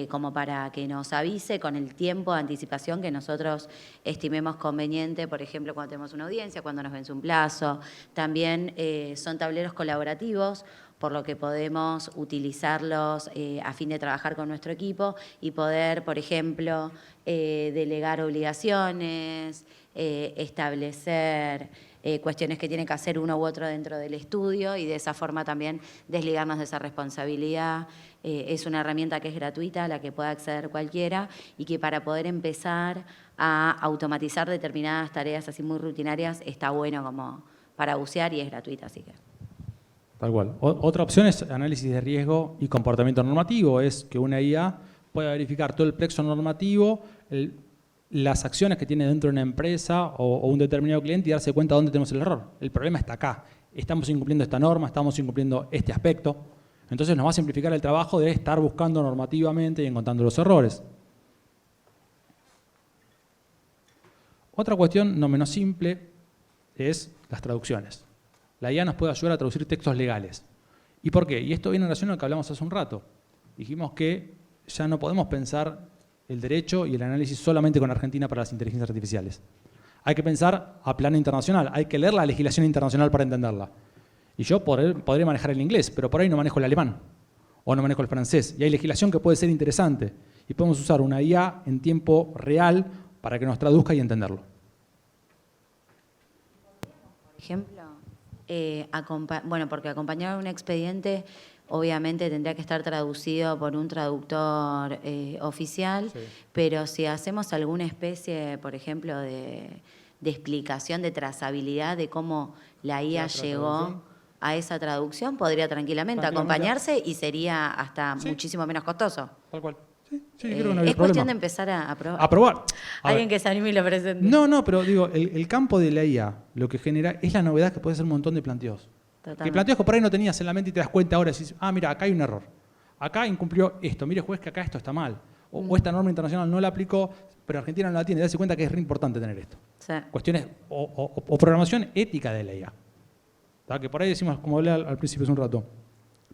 como para que nos avise con el tiempo de anticipación que nosotros estimemos conveniente, por ejemplo, cuando tenemos una audiencia, cuando nos vence un plazo. También son tableros colaborativos, por lo que podemos utilizarlos a fin de trabajar con nuestro equipo y poder, por ejemplo, delegar obligaciones, establecer cuestiones que tiene que hacer uno u otro dentro del estudio y de esa forma también desligarnos de esa responsabilidad. Es una herramienta que es gratuita, a la que puede acceder cualquiera y que para poder empezar a automatizar determinadas tareas así muy rutinarias está bueno como para bucear y es gratuita, así que... Tal cual. Otra opción es análisis de riesgo y comportamiento normativo. Es que una IA pueda verificar todo el plexo normativo, las acciones que tiene dentro de una empresa o un determinado cliente y darse cuenta dónde tenemos el error. El problema está acá. Estamos incumpliendo esta norma, estamos incumpliendo este aspecto. Entonces nos va a simplificar el trabajo de estar buscando normativamente y encontrando los errores. Otra cuestión no menos simple es las traducciones. La IA nos puede ayudar a traducir textos legales. ¿Y por qué? Y esto viene en relación a lo que hablamos hace un rato. Dijimos que ya no podemos pensar el derecho y el análisis solamente con Argentina para las inteligencias artificiales. Hay que pensar a plano internacional, hay que leer la legislación internacional para entenderla. Y yo podré manejar el inglés, pero por ahí no manejo el alemán o no manejo el francés. Y hay legislación que puede ser interesante. Y podemos usar una IA en tiempo real para que nos traduzca y entenderlo. Ejemplo, bueno, porque acompañar un expediente obviamente tendría que estar traducido por un traductor oficial, sí. Pero si hacemos alguna especie, por ejemplo, de explicación, de trazabilidad de cómo la IA llegó a esa traducción, podría tranquilamente acompañarse y sería hasta muchísimo menos costoso. Tal cual. Sí, creo que no hay es cuestión de empezar a probar. A probar. Alguien que se anime y lo presente. No, pero digo, el campo de la IA lo que genera es la novedad que puede ser un montón de planteos. Totalmente. Que planteos que por ahí no tenías en la mente y te das cuenta ahora y dices, mira, acá hay un error. Acá incumplió esto. Mire, juez, que acá esto está mal. O esta norma internacional no la aplicó, pero Argentina no la tiene. Darse cuenta que es re importante tener esto. Sí. Cuestiones o programación ética de la IA. ¿tá? Que por ahí decimos, como hablé al principio hace un rato,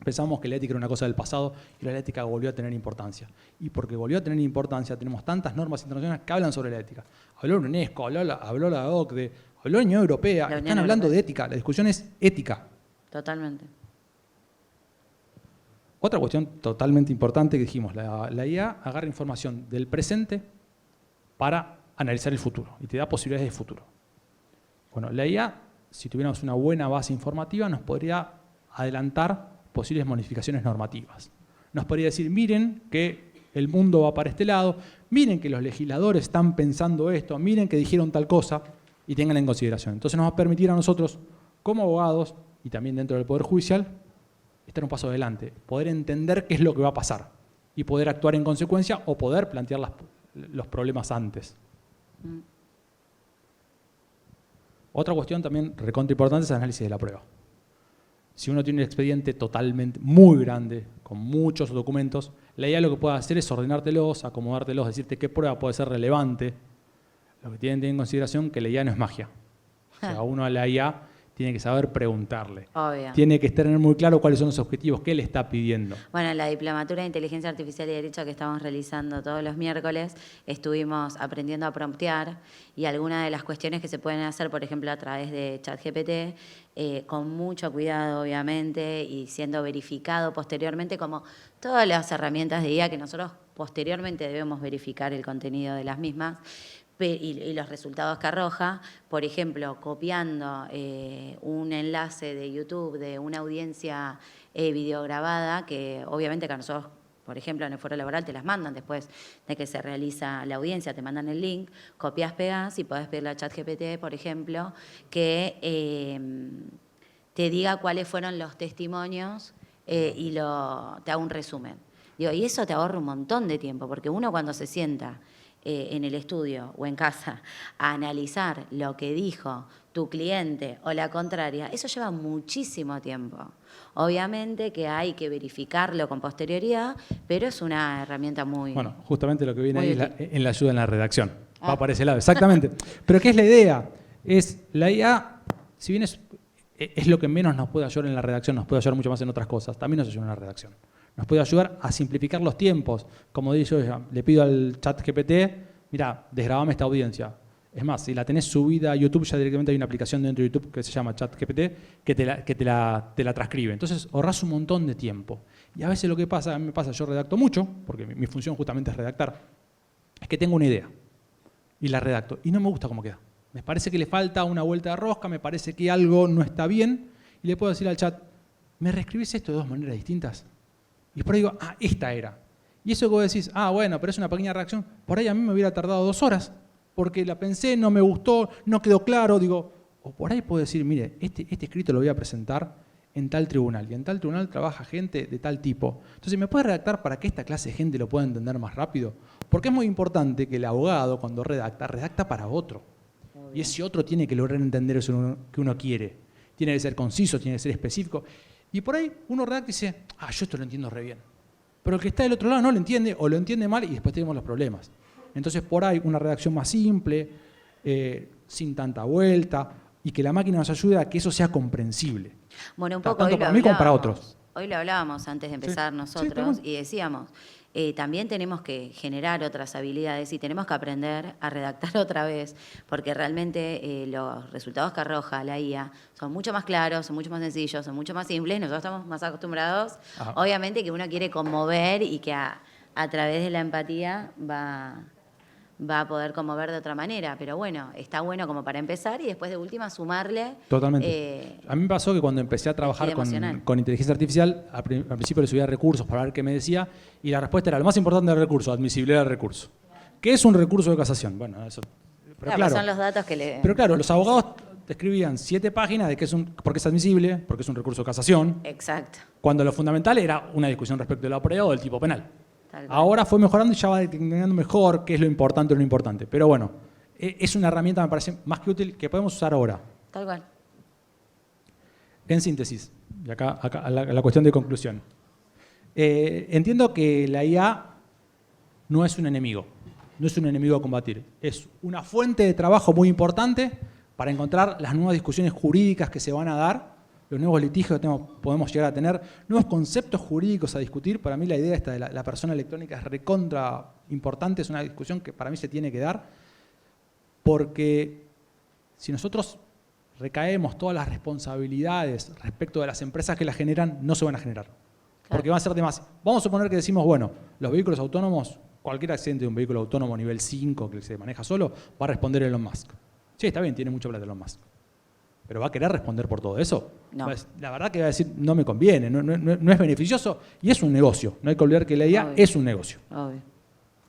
pensamos que la ética era una cosa del pasado y la ética volvió a tener importancia. Y porque volvió a tener importancia, tenemos tantas normas internacionales que hablan sobre la ética. Habló la UNESCO, habló la OCDE, habló la Unión Europea. Están hablando de ética. La discusión es ética. Totalmente. Otra cuestión totalmente importante que dijimos, la IA agarra información del presente para analizar el futuro y te da posibilidades de futuro. Bueno, la IA, si tuviéramos una buena base informativa, nos podría adelantar posibles modificaciones normativas. Nos podría decir, miren que el mundo va para este lado, miren que los legisladores están pensando esto, miren que dijeron tal cosa y tenganla en consideración. Entonces nos va a permitir a nosotros, como abogados y también dentro del Poder Judicial, estar un paso adelante, poder entender qué es lo que va a pasar y poder actuar en consecuencia o poder plantear los problemas antes. Otra cuestión también recontra importante es el análisis de la prueba. Si uno tiene un expediente totalmente muy grande, con muchos documentos, la IA lo que puede hacer es ordenártelos, acomodártelos, decirte qué prueba puede ser relevante. Lo que tienen que tener en consideración que la IA no es magia. O sea, uno a la IA tiene que saber preguntarle. Obvio. Tiene que tener muy claro cuáles son los objetivos que le está pidiendo. Bueno, en la diplomatura de Inteligencia Artificial y Derecho que estamos realizando todos los miércoles, estuvimos aprendiendo a promptear y algunas de las cuestiones que se pueden hacer, por ejemplo, a través de ChatGPT, con mucho cuidado, obviamente, y siendo verificado posteriormente, como todas las herramientas de IA que nosotros posteriormente debemos verificar el contenido de las mismas, y los resultados que arroja, por ejemplo, copiando un enlace de YouTube de una audiencia videograbada, que obviamente que a nosotros, por ejemplo, en el foro laboral te las mandan después de que se realiza la audiencia, te mandan el link, copias, pegas y podés pedirle a ChatGPT, por ejemplo, que te diga cuáles fueron los testimonios y te haga un resumen. Digo, y eso te ahorra un montón de tiempo, porque uno cuando se sienta en el estudio o en casa a analizar lo que dijo tu cliente o la contraria, eso lleva muchísimo tiempo. Obviamente que hay que verificarlo con posterioridad, pero es una herramienta muy... Bueno, justamente lo que viene ahí útil. es en la ayuda en la redacción. Va para ese lado, exactamente. Pero ¿qué es la idea? Es la IA, si bien es lo que menos nos puede ayudar en la redacción, nos puede ayudar mucho más en otras cosas, también nos ayuda en la redacción. Nos puede ayudar a simplificar los tiempos. Como digo yo, le pido al chat GPT, mira, desgrabame esta audiencia. Es más, si la tenés subida a YouTube, ya directamente hay una aplicación dentro de YouTube que se llama Chat GPT que te la transcribe. Entonces ahorrás un montón de tiempo. Y a veces lo que pasa, a mí me pasa, yo redacto mucho, porque mi función justamente es redactar, es que tengo una idea y la redacto y no me gusta cómo queda. Me parece que le falta una vuelta de rosca, me parece que algo no está bien y le puedo decir al chat, ¿me reescribís esto de dos maneras distintas? Y por ahí digo, esta era. Y eso que vos decís, bueno, pero es una pequeña reacción, por ahí a mí me hubiera tardado 2 horas, porque la pensé, no me gustó, no quedó claro, digo, o por ahí puedo decir, mire, este escrito lo voy a presentar en tal tribunal, y en tal tribunal trabaja gente de tal tipo. Entonces, ¿me puede redactar para que esta clase de gente lo pueda entender más rápido? Porque es muy importante que el abogado, cuando redacta para otro. Y ese otro tiene que lograr entender eso que uno quiere. Tiene que ser conciso, tiene que ser específico. Y por ahí uno redacta y dice, yo esto lo entiendo re bien. Pero el que está del otro lado no lo entiende o lo entiende mal y después tenemos los problemas. Entonces por ahí una redacción más simple, sin tanta vuelta y que la máquina nos ayude a que eso sea comprensible. Bueno, un poco tanto para mí como para otros. Hoy lo hablábamos antes de empezar nosotros y decíamos, también tenemos que generar otras habilidades y tenemos que aprender a redactar otra vez, porque realmente los resultados que arroja la IA son mucho más claros, son mucho más sencillos, son mucho más simples. Nosotros estamos más acostumbrados, obviamente, que uno quiere conmover y que a través de la empatía va a poder conmover de otra manera, pero bueno, está bueno como para empezar y después de última sumarle. Totalmente. A mí me pasó que cuando empecé a trabajar con inteligencia artificial, al principio le subía recursos para ver qué me decía y la respuesta era lo más importante del recurso, admisibilidad del recurso. ¿Qué es un recurso de casación? Bueno, eso. Pero claro, son los datos que le... Pero claro, los abogados te escribían 7 páginas de porque es admisible, porque es un recurso de casación. Exacto. Cuando lo fundamental era una discusión respecto de la prueba o del tipo penal. Ahora fue mejorando y ya va detectando mejor qué es lo importante o lo no importante. Pero bueno, es una herramienta, me parece, más que útil que podemos usar ahora. Tal cual. En síntesis, y acá la cuestión de conclusión. Entiendo que la IA no es un enemigo, no es un enemigo a combatir. Es una fuente de trabajo muy importante para encontrar las nuevas discusiones jurídicas que se van a dar los nuevos litigios que podemos llegar a tener, nuevos conceptos jurídicos a discutir. Para mí la idea esta de la persona electrónica es recontra importante, es una discusión que para mí se tiene que dar, porque si nosotros recaemos todas las responsabilidades respecto de las empresas que las generan, no se van a generar. Porque va a ser demasiado. Vamos a suponer que decimos, bueno, los vehículos autónomos, cualquier accidente de un vehículo autónomo nivel 5 que se maneja solo, va a responder Elon Musk. Sí, está bien, tiene mucha plata Elon Musk. ¿Pero va a querer responder por todo eso? No. La verdad que va a decir, no me conviene, no es beneficioso y es un negocio. No hay que olvidar que la IA es un negocio. Obvio.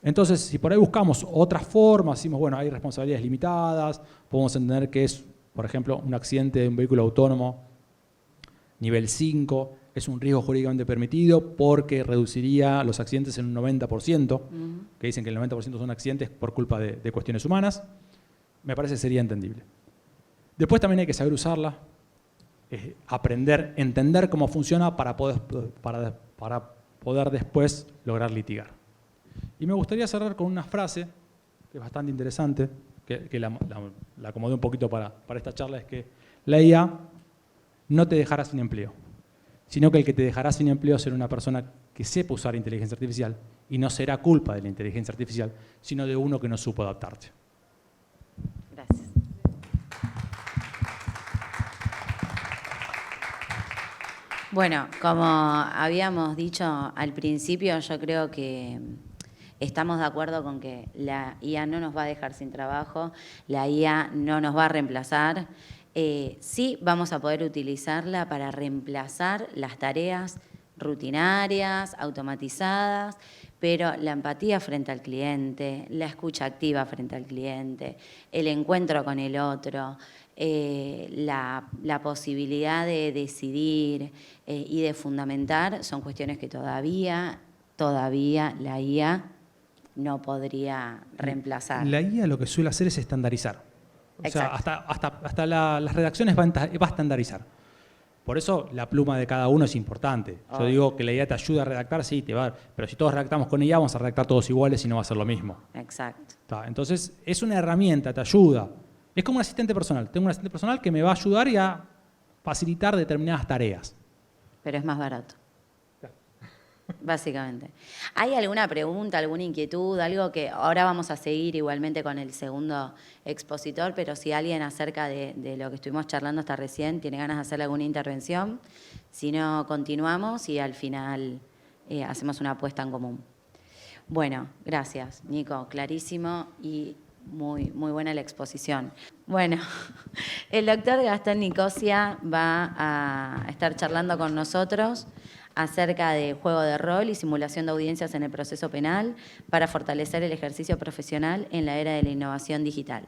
Entonces, si por ahí buscamos otras formas, decimos, bueno, hay responsabilidades limitadas, podemos entender que es, por ejemplo, un accidente de un vehículo autónomo nivel 5, es un riesgo jurídicamente permitido porque reduciría los accidentes en un 90%, que dicen que el 90% son accidentes por culpa de cuestiones humanas. Me parece que sería entendible. Después también hay que saber usarla, aprender, entender cómo funciona para poder después lograr litigar. Y me gustaría cerrar con una frase que es bastante interesante, que la acomodé un poquito para esta charla, es que la IA no te dejará sin empleo, sino que el que te dejará sin empleo será una persona que sepa usar inteligencia artificial y no será culpa de la inteligencia artificial, sino de uno que no supo adaptarse. Gracias. Bueno, como habíamos dicho al principio, yo creo que estamos de acuerdo con que la IA no nos va a dejar sin trabajo, la IA no nos va a reemplazar. Sí vamos a poder utilizarla para reemplazar las tareas rutinarias, automatizadas, pero la empatía frente al cliente, la escucha activa frente al cliente, el encuentro con el otro, la posibilidad de decidir y de fundamentar son cuestiones que todavía la IA no podría reemplazar. La IA lo que suele hacer es estandarizar. O sea, hasta las redacciones va a estandarizar. Por eso la pluma de cada uno es importante. Yo digo que la IA te ayuda a redactar, sí, te va, pero si todos redactamos con IA, vamos a redactar todos iguales y no va a ser lo mismo. Exacto. Entonces, es una herramienta, te ayuda. Es como un asistente personal. Tengo un asistente personal que me va a ayudar y a facilitar determinadas tareas. Pero es más barato. Básicamente. ¿Hay alguna pregunta, alguna inquietud, algo que ahora vamos a seguir igualmente con el segundo expositor, pero si alguien acerca de lo que estuvimos charlando hasta recién tiene ganas de hacer alguna intervención, si no, continuamos y al final hacemos una apuesta en común. Bueno, gracias, Nico, clarísimo y muy buena la exposición. Bueno, el doctor Gastón Nicosia va a estar charlando con nosotros acerca de juego de rol y simulación de audiencias en el proceso penal para fortalecer el ejercicio profesional en la era de la innovación digital.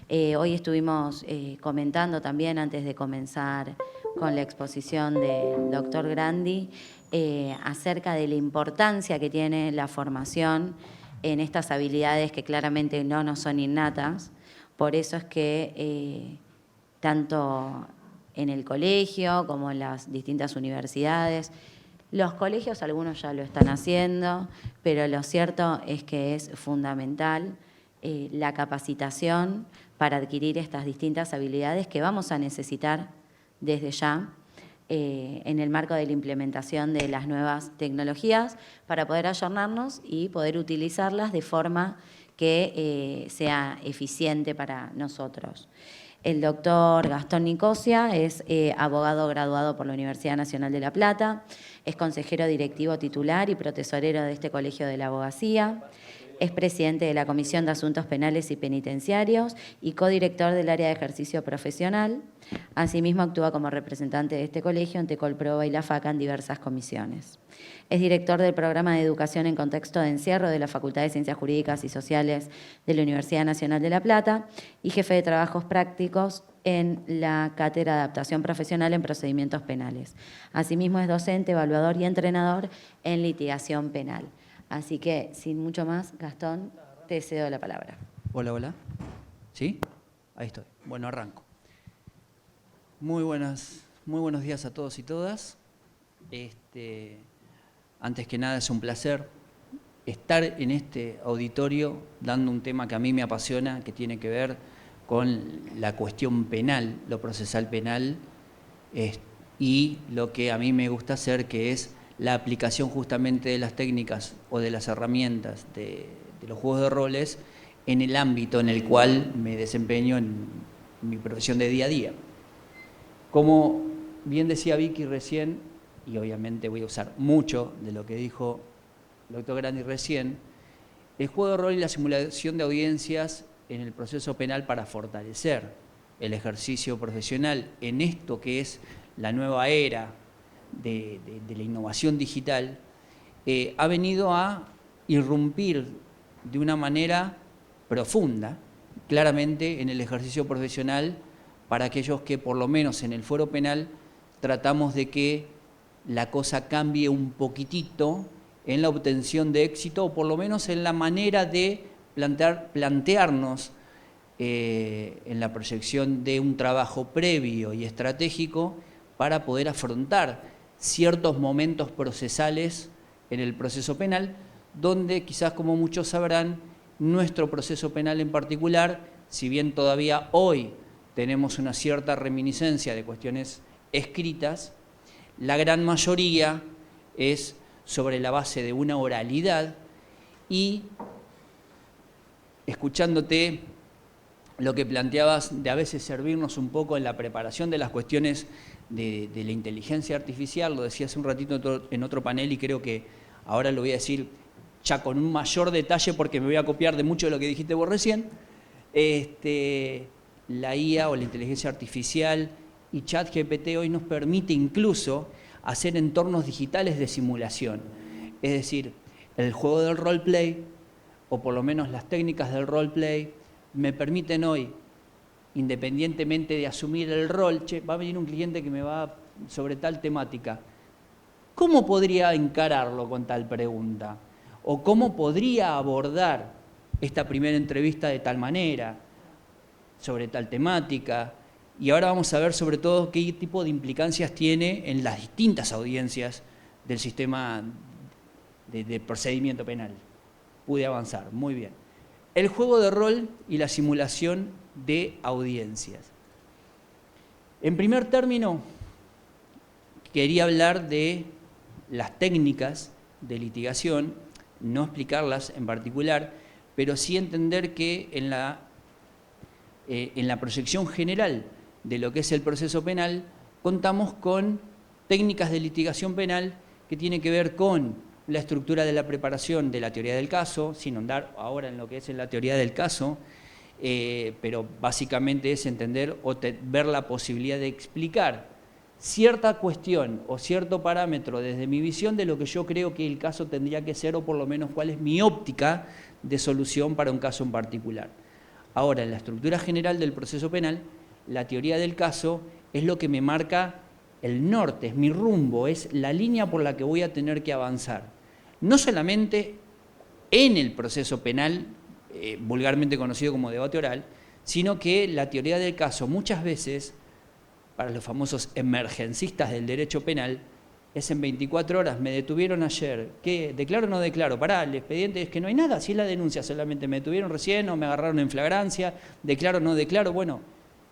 Hoy estuvimos comentando también, antes de comenzar con la exposición del doctor Grandi, acerca de la importancia que tiene la formación en estas habilidades que claramente no nos son innatas. Por eso es que tanto en el colegio como en las distintas universidades, los colegios algunos ya lo están haciendo, pero lo cierto es que es fundamental la capacitación para adquirir estas distintas habilidades que vamos a necesitar desde ya en el marco de la implementación de las nuevas tecnologías para poder ayornarnos y poder utilizarlas de forma que sea eficiente para nosotros. El doctor Gastón Nicosia es abogado graduado por la Universidad Nacional de La Plata, es consejero directivo titular y protesorero de este Colegio de la Abogacía, es presidente de la Comisión de Asuntos Penales y Penitenciarios y codirector del área de ejercicio profesional. Asimismo, actúa como representante de este colegio ante Colproba y la FACA en diversas comisiones. Es director del programa de Educación en Contexto de Encierro de la Facultad de Ciencias Jurídicas y Sociales de la Universidad Nacional de La Plata y jefe de trabajos prácticos en la Cátedra de Adaptación Profesional en Procedimientos Penales. Asimismo, es docente, evaluador y entrenador en litigación penal. Así que, sin mucho más, Gastón, te cedo la palabra. Hola, hola. ¿Sí? Ahí estoy. Bueno, arranco. Muy buenos días a todos y todas. Antes que nada, es un placer estar en este auditorio dando un tema que a mí me apasiona, que tiene que ver con la cuestión penal, lo procesal penal, y lo que a mí me gusta hacer, que es la aplicación justamente de las técnicas o de las herramientas de los juegos de roles en el ámbito en el cual me desempeño en mi profesión de día a día. Como bien decía Vicky recién, y obviamente voy a usar mucho de lo que dijo el doctor Grandi recién, el juego de rol y la simulación de audiencias en el proceso penal para fortalecer el ejercicio profesional en esto que es la nueva era de la innovación digital, ha venido a irrumpir de una manera profunda, claramente en el ejercicio profesional para aquellos que por lo menos en el fuero penal tratamos de que la cosa cambie un poquitito en la obtención de éxito o por lo menos en la manera de plantearnos en la proyección de un trabajo previo y estratégico para poder afrontar ciertos momentos procesales en el proceso penal, donde quizás como muchos sabrán, nuestro proceso penal en particular, si bien todavía hoy tenemos una cierta reminiscencia de cuestiones escritas, la gran mayoría es sobre la base de una oralidad y escuchándote lo que planteabas de a veces servirnos un poco en la preparación de las cuestiones de la inteligencia artificial, lo decía hace un ratito en otro panel y creo que ahora lo voy a decir ya con un mayor detalle porque me voy a copiar de mucho de lo que dijiste vos recién, la IA o la inteligencia artificial y ChatGPT hoy nos permite incluso hacer entornos digitales de simulación. Es decir, el juego del roleplay, o por lo menos las técnicas del roleplay, me permiten hoy, independientemente de asumir el rol, va a venir un cliente que me va sobre tal temática, ¿cómo podría encararlo con tal pregunta? ¿O cómo podría abordar esta primera entrevista de tal manera, sobre tal temática? Y ahora vamos a ver sobre todo qué tipo de implicancias tiene en las distintas audiencias del sistema de procedimiento penal. Pude avanzar, muy bien. El juego de rol y la simulación de audiencias. En primer término, quería hablar de las técnicas de litigación, no explicarlas en particular, pero sí entender que en la proyección general de lo que es el proceso penal, contamos con técnicas de litigación penal que tienen que ver con la estructura de la preparación de la teoría del caso, sin ahondar ahora en lo que es en la teoría del caso, pero básicamente es entender o ver la posibilidad de explicar cierta cuestión o cierto parámetro desde mi visión de lo que yo creo que el caso tendría que ser o por lo menos cuál es mi óptica de solución para un caso en particular. Ahora, en la estructura general del proceso penal, la teoría del caso es lo que me marca el norte, es mi rumbo, es la línea por la que voy a tener que avanzar. No solamente en el proceso penal, vulgarmente conocido como debate oral, sino que la teoría del caso muchas veces, para los famosos emergencistas del derecho penal, es en 24 horas, me detuvieron ayer, ¿qué? ¿Declaro o no declaro? Pará, el expediente es que no hay nada, si es la denuncia solamente, me detuvieron recién o me agarraron en flagrancia, ¿declaro o no declaro? Bueno,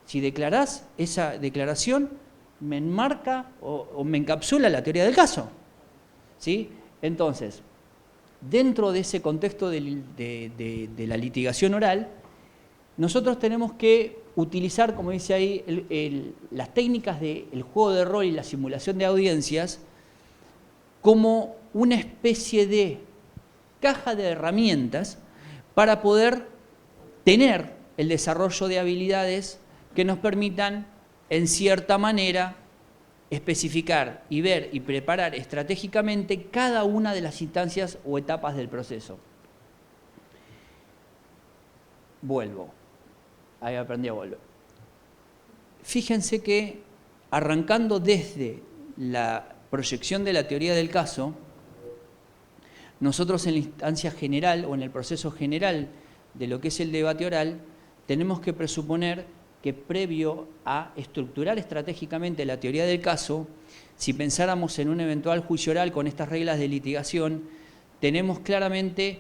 si declarás, esa declaración me enmarca o me encapsula la teoría del caso, ¿sí? Entonces, dentro de ese contexto de la litigación oral, nosotros tenemos que utilizar, como dice ahí, las técnicas del juego de rol y la simulación de audiencias como una especie de caja de herramientas para poder tener el desarrollo de habilidades que nos permitan, en cierta manera, especificar y ver y preparar estratégicamente cada una de las instancias o etapas del proceso. Vuelvo. Ahí aprendí a volver. Fíjense que arrancando desde la proyección de la teoría del caso, nosotros en la instancia general o en el proceso general de lo que es el debate oral, tenemos que presuponer que previo a estructurar estratégicamente la teoría del caso, si pensáramos en un eventual juicio oral con estas reglas de litigación, tenemos claramente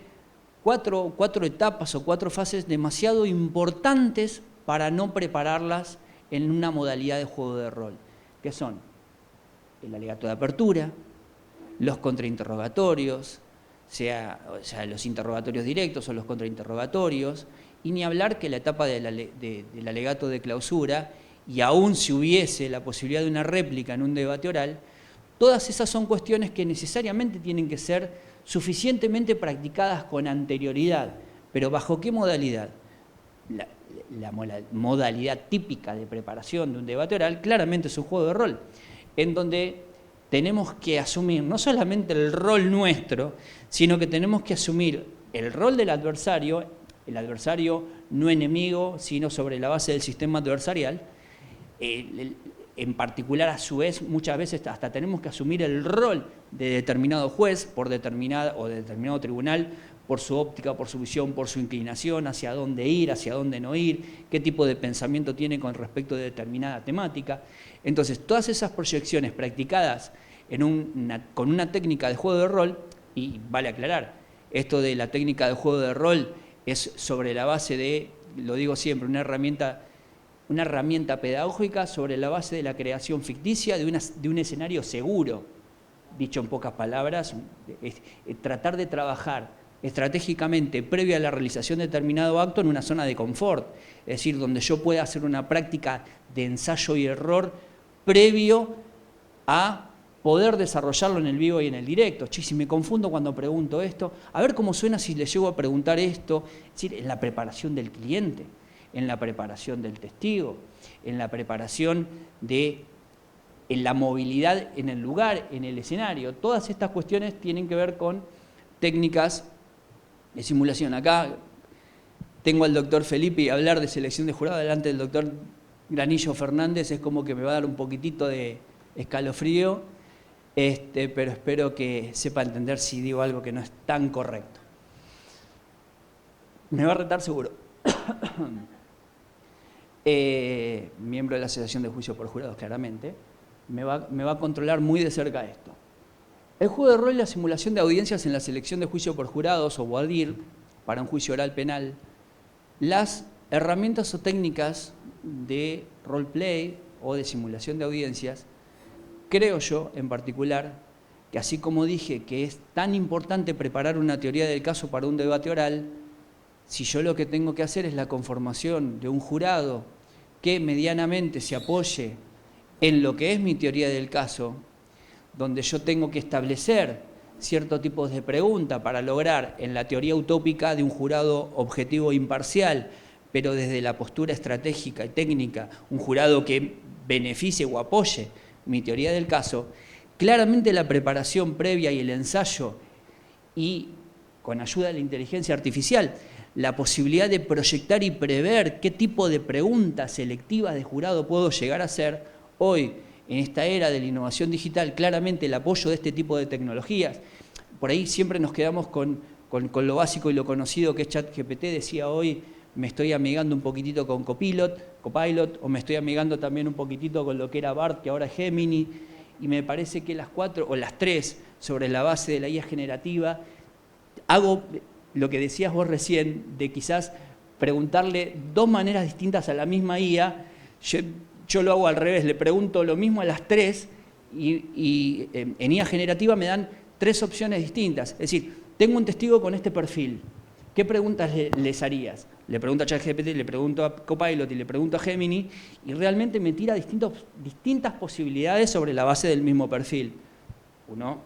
cuatro etapas o 4 fases demasiado importantes para no prepararlas en una modalidad de juego de rol, que son el alegato de apertura, los contrainterrogatorios, o sea, los interrogatorios directos o los contrainterrogatorios, y ni hablar que la etapa del alegato de clausura, y aún si hubiese la posibilidad de una réplica en un debate oral, todas esas son cuestiones que necesariamente tienen que ser suficientemente practicadas con anterioridad. ¿Pero bajo qué modalidad? La modalidad típica de preparación de un debate oral claramente es un juego de rol, en donde tenemos que asumir no solamente el rol nuestro, sino que tenemos que asumir el rol del adversario, el adversario no enemigo, sino sobre la base del sistema adversarial. En particular, a su vez, muchas veces hasta tenemos que asumir el rol de determinado juez por determinado tribunal, por su óptica, por su visión, por su inclinación, hacia dónde ir, hacia dónde no ir, qué tipo de pensamiento tiene con respecto de determinada temática. Entonces, todas esas proyecciones practicadas con una técnica de juego de rol, y vale aclarar, esto de la técnica de juego de rol es sobre la base de, lo digo siempre, una herramienta pedagógica sobre la base de la creación ficticia de un escenario seguro. Dicho en pocas palabras, tratar de trabajar estratégicamente previo a la realización de determinado acto en una zona de confort, es decir, donde yo pueda hacer una práctica de ensayo y error previo a poder desarrollarlo en el vivo y en el directo. Che, si me confundo cuando pregunto esto, a ver cómo suena si le llego a preguntar esto, es decir, en la preparación del cliente, en la preparación del testigo, en la preparación en la movilidad en el lugar, en el escenario. Todas estas cuestiones tienen que ver con técnicas de simulación. Acá tengo al doctor Felipe y hablar de selección de jurado delante del doctor Granillo Fernández es como que me va a dar un poquitito de escalofrío, pero espero que sepa entender si digo algo que no es tan correcto. Me va a retar seguro. Miembro de la Asociación de Juicio por Jurados, claramente, me va a controlar muy de cerca esto. El juego de rol y la simulación de audiencias en la selección de juicio por jurados o voir dire para un juicio oral penal, las herramientas o técnicas de roleplay o de simulación de audiencias, creo yo en particular que así como dije que es tan importante preparar una teoría del caso para un debate oral, si yo lo que tengo que hacer es la conformación de un jurado que medianamente se apoye en lo que es mi teoría del caso, donde yo tengo que establecer ciertos tipos de preguntas para lograr en la teoría utópica de un jurado objetivo e imparcial, pero desde la postura estratégica y técnica, un jurado que beneficie o apoye mi teoría del caso, claramente la preparación previa y el ensayo y con ayuda de la inteligencia artificial, la posibilidad de proyectar y prever qué tipo de preguntas selectivas de jurado puedo llegar a hacer hoy, en esta era de la innovación digital, claramente el apoyo de este tipo de tecnologías. Por ahí siempre nos quedamos con lo básico y lo conocido que es ChatGPT. Decía hoy, me estoy amigando un poquitito con Copilot, o me estoy amigando también un poquitito con lo que era BART, que ahora es Gemini, y me parece que las 4 o las 3, sobre la base de la IA generativa, hago lo que decías vos recién, de quizás preguntarle 2 maneras distintas a la misma IA. Yo lo hago al revés, le pregunto lo mismo a las 3 y en IA generativa me dan 3 opciones distintas. Es decir, tengo un testigo con este perfil, ¿qué preguntas les harías? Le pregunto a ChatGPT, le pregunto a Copilot y le pregunto a Gemini y realmente me tira distintas posibilidades sobre la base del mismo perfil. Uno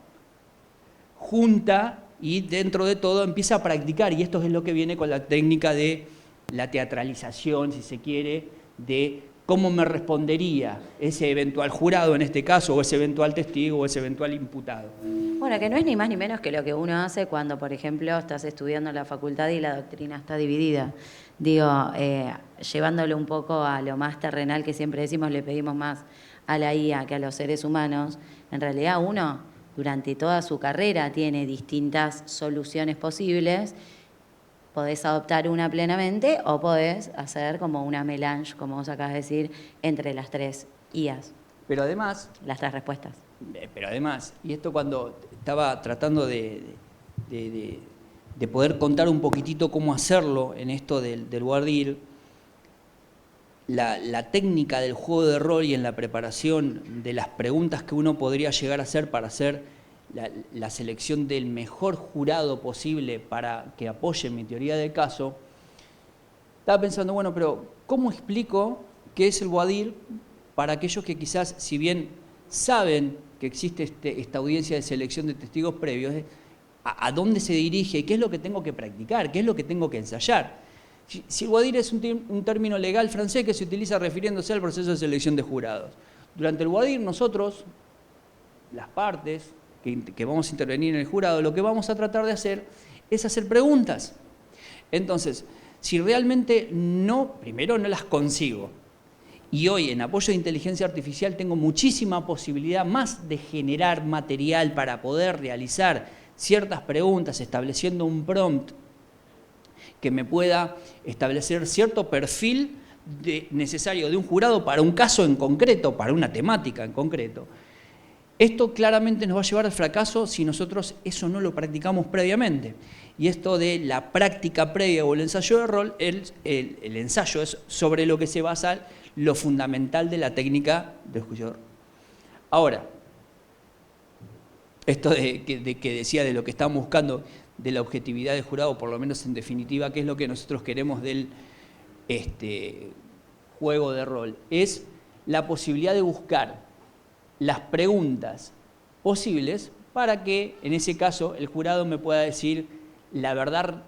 junta y dentro de todo empieza a practicar, y esto es lo que viene con la técnica de la teatralización, si se quiere, de cómo me respondería ese eventual jurado en este caso, o ese eventual testigo, o ese eventual imputado. Bueno, que no es ni más ni menos que lo que uno hace cuando, por ejemplo, estás estudiando en la facultad y la doctrina está dividida. Digo, llevándolo un poco a lo más terrenal que siempre decimos, le pedimos más a la IA que a los seres humanos. En realidad uno, durante toda su carrera, tiene distintas soluciones posibles. Podés adoptar una plenamente o podés hacer como una melange, como vos acabas de decir, entre las 3 IAs. Pero además... Las 3 respuestas. Pero además, y esto cuando estaba tratando de poder contar un poquitito cómo hacerlo en esto del voir dire, la técnica del juego de rol y en la preparación de las preguntas que uno podría llegar a hacer para hacer la selección del mejor jurado posible para que apoye mi teoría del caso, estaba pensando, bueno, pero ¿cómo explico qué es el voir dire para aquellos que quizás, si bien saben que existe esta audiencia de selección de testigos previos, a dónde se dirige, qué es lo que tengo que practicar, qué es lo que tengo que ensayar? Si el voir dire es un término legal francés que se utiliza refiriéndose al proceso de selección de jurados. Durante el voir dire nosotros, las partes que vamos a intervenir en el jurado, lo que vamos a tratar de hacer es hacer preguntas. Entonces, si realmente primero no las consigo, y hoy en apoyo de inteligencia artificial tengo muchísima posibilidad más de generar material para poder realizar ciertas preguntas estableciendo un prompt que me pueda establecer cierto perfil necesario de un jurado para un caso en concreto, para una temática en concreto. Esto claramente nos va a llevar al fracaso si nosotros eso no lo practicamos previamente. Y esto de la práctica previa o el ensayo de rol, el ensayo es sobre lo que se basa lo fundamental de la técnica del juicio de rol. Ahora, esto que decía de lo que estamos buscando, de la objetividad del jurado, por lo menos en definitiva, qué es lo que nosotros queremos del juego de rol, es la posibilidad de buscar las preguntas posibles para que, en ese caso, el jurado me pueda decir la verdad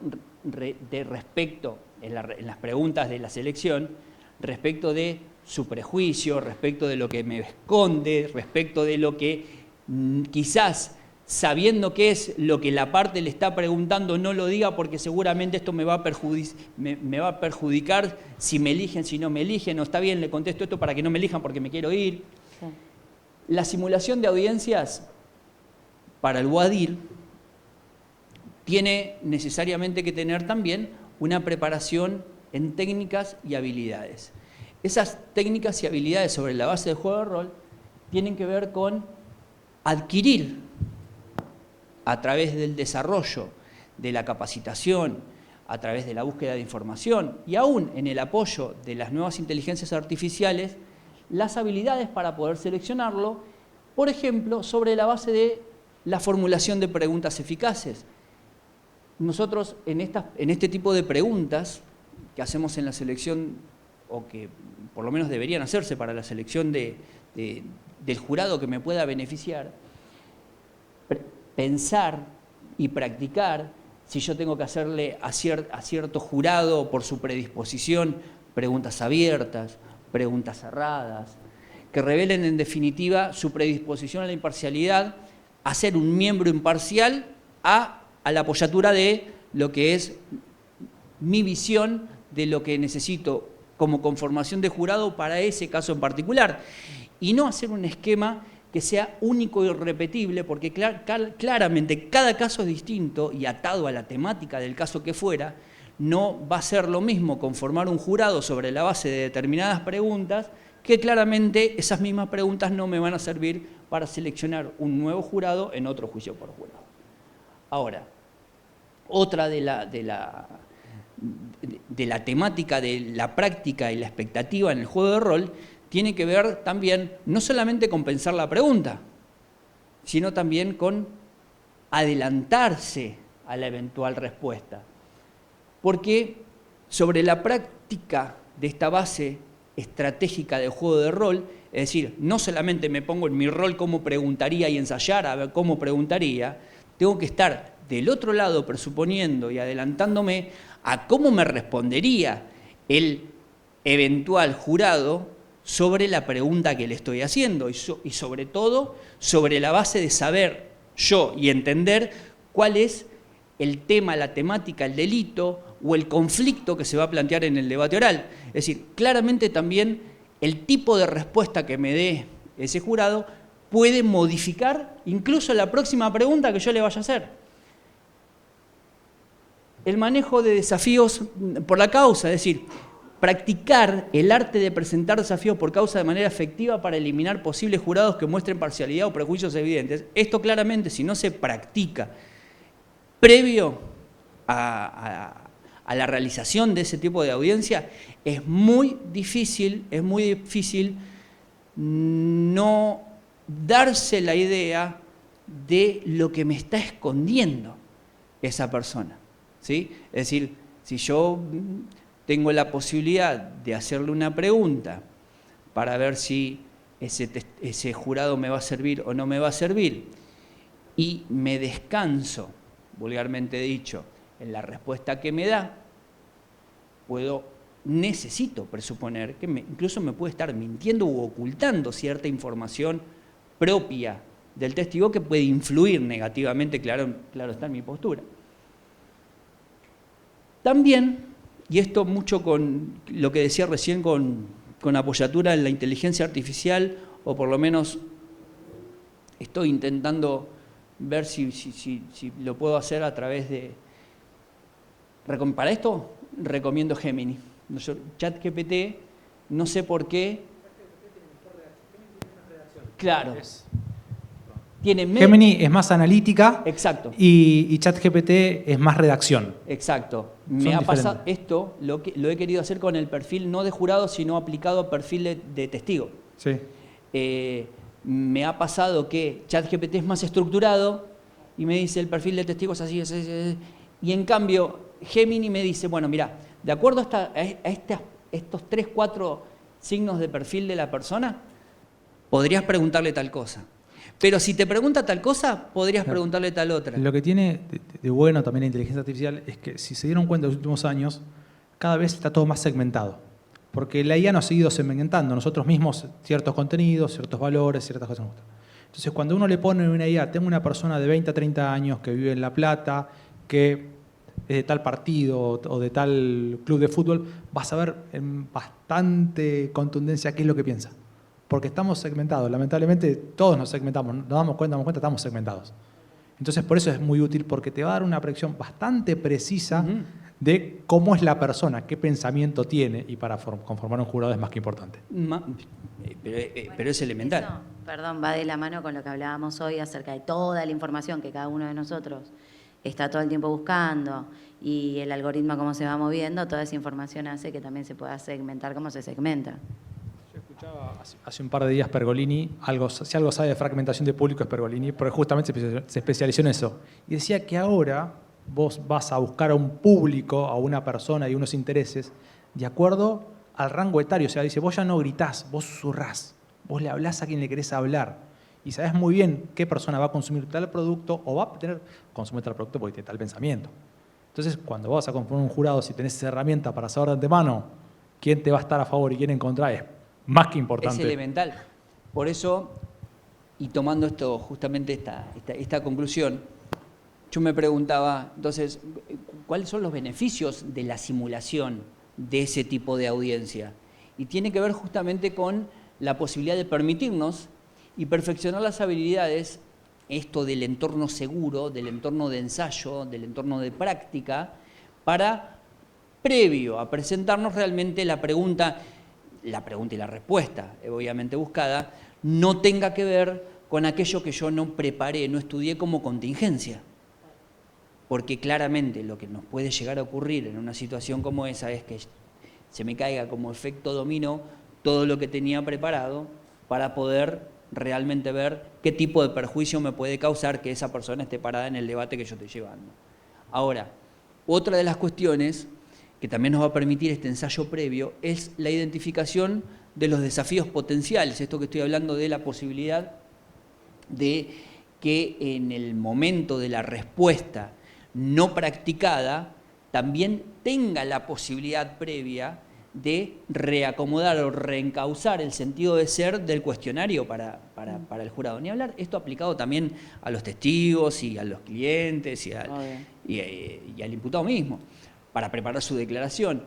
respecto, en las preguntas de la selección, respecto de su prejuicio, respecto de lo que me esconde, respecto de lo que quizás, sabiendo qué es lo que la parte le está preguntando, no lo diga porque seguramente esto me va a perjudicar si me eligen, si no me eligen, o está bien, le contesto esto para que no me elijan porque me quiero ir. Sí. La simulación de audiencias para el voir dire tiene necesariamente que tener también una preparación en técnicas y habilidades. Esas técnicas y habilidades sobre la base del juego de rol tienen que ver con adquirir a través del desarrollo, de la capacitación, a través de la búsqueda de información y aún en el apoyo de las nuevas inteligencias artificiales, las habilidades para poder seleccionarlo, por ejemplo, sobre la base de la formulación de preguntas eficaces. Nosotros en este tipo de preguntas que hacemos en la selección, o que por lo menos deberían hacerse para la selección del jurado que me pueda beneficiar, pensar y practicar si yo tengo que hacerle a cierto jurado por su predisposición preguntas abiertas, preguntas cerradas, que revelen en definitiva su predisposición a la imparcialidad, a ser un miembro imparcial a la apoyatura de lo que es mi visión de lo que necesito como conformación de jurado para ese caso en particular, y no hacer un esquema que sea único y irrepetible, porque claramente cada caso es distinto y atado a la temática del caso que fuera. No va a ser lo mismo conformar un jurado sobre la base de determinadas preguntas, que claramente esas mismas preguntas no me van a servir para seleccionar un nuevo jurado en otro juicio por jurado. Ahora, otra de la temática de la práctica y la expectativa en el juego de rol tiene que ver también no solamente con pensar la pregunta, sino también con adelantarse a la eventual respuesta. Porque sobre la práctica de esta base estratégica del juego de rol, es decir, no solamente me pongo en mi rol cómo preguntaría y ensayar a ver cómo preguntaría, tengo que estar del otro lado presuponiendo y adelantándome a cómo me respondería el eventual jurado sobre la pregunta que le estoy haciendo y sobre todo sobre la base de saber yo y entender cuál es el tema, la temática, el delito o el conflicto que se va a plantear en el debate oral. Es decir, claramente también el tipo de respuesta que me dé ese jurado puede modificar incluso la próxima pregunta que yo le vaya a hacer. El manejo de desafíos por la causa, es decir, practicar el arte de presentar desafíos por causa de manera efectiva para eliminar posibles jurados que muestren parcialidad o prejuicios evidentes. Esto claramente, si no se practica previo a a la realización de ese tipo de audiencia, es muy difícil no darse la idea de lo que me está escondiendo esa persona, ¿sí? Es decir, si yo tengo la posibilidad de hacerle una pregunta para ver si ese jurado me va a servir o no me va a servir, y me descanso, vulgarmente dicho, en la respuesta que me da, necesito presuponer que incluso me puede estar mintiendo u ocultando cierta información propia del testigo que puede influir negativamente, claro está, en mi postura. También, y esto mucho con lo que decía recién con apoyatura en la inteligencia artificial, o por lo menos estoy intentando ver si lo puedo hacer a través de... Para esto recomiendo Gemini. ChatGPT, no sé por qué... Claro. Gemini es más analítica. Exacto. Y ChatGPT es más redacción. Exacto. Me ha pasado esto, lo he querido hacer con el perfil no de jurado, sino aplicado a perfil de testigo. Sí. Me ha pasado que ChatGPT es más estructurado y me dice el perfil de testigo es así, y en cambio Gemini me dice, bueno, mira, de acuerdo a estos 3, 4 signos de perfil de la persona, podrías preguntarle tal cosa. Pero si te pregunta tal cosa, podrías preguntarle tal otra. Lo que tiene de bueno también la inteligencia artificial es que, si se dieron cuenta en los últimos años, cada vez está todo más segmentado. Porque la IA nos ha seguido segmentando nosotros mismos ciertos contenidos, ciertos valores, ciertas cosas. Entonces, cuando uno le pone en una IA, tengo una persona de 20 a 30 años que vive en La Plata, que es de tal partido o de tal club de fútbol, vas a ver en bastante contundencia qué es lo que piensa. Porque estamos segmentados. Lamentablemente, todos nos segmentamos. Nos damos cuenta, estamos segmentados. Entonces, por eso es muy útil, porque te va a dar una predicción bastante precisa de cómo es la persona, qué pensamiento tiene, y para conformar un jurado es más que importante. Pero es elemental. Eso, perdón, va de la mano con lo que hablábamos hoy acerca de toda la información que cada uno de nosotros está todo el tiempo buscando, y el algoritmo cómo se va moviendo, toda esa información hace que también se pueda segmentar como se segmenta. Yo escuchaba hace un par de días Pergolini, si algo sabe de fragmentación de público es Pergolini, porque justamente se especializó en eso. Y decía que ahora vos vas a buscar a un público, a una persona y unos intereses, de acuerdo al rango etario. O sea, dice, vos ya no gritás, vos susurrás, vos le hablás a quien le querés hablar. Y sabés muy bien qué persona va a consumir tal producto o va a consumir tal producto porque tiene tal pensamiento. Entonces, cuando vas a conformar un jurado, si tenés esa herramienta para saber de antemano quién te va a estar a favor y quién en contra, es más que importante. Es elemental. Por eso, y tomando esto, justamente esta conclusión, yo me preguntaba, entonces, ¿cuáles son los beneficios de la simulación de ese tipo de audiencia? Y tiene que ver justamente con la posibilidad de permitirnos y perfeccionar las habilidades, esto del entorno seguro, del entorno de ensayo, del entorno de práctica, para, previo a presentarnos realmente la pregunta y la respuesta, obviamente buscada, no tenga que ver con aquello que yo no preparé, no estudié como contingencia. Porque claramente lo que nos puede llegar a ocurrir en una situación como esa es que se me caiga como efecto dominó todo lo que tenía preparado para poder realmente ver qué tipo de perjuicio me puede causar que esa persona esté parada en el debate que yo estoy llevando. Ahora, otra de las cuestiones que también nos va a permitir este ensayo previo es la identificación de los desafíos potenciales. Esto que estoy hablando de la posibilidad de que en el momento de la respuesta no practicada también tenga la posibilidad previa de reacomodar o reencauzar el sentido de ser del cuestionario para el jurado. Ni hablar, esto aplicado también a los testigos y a los clientes y al imputado mismo, para preparar su declaración.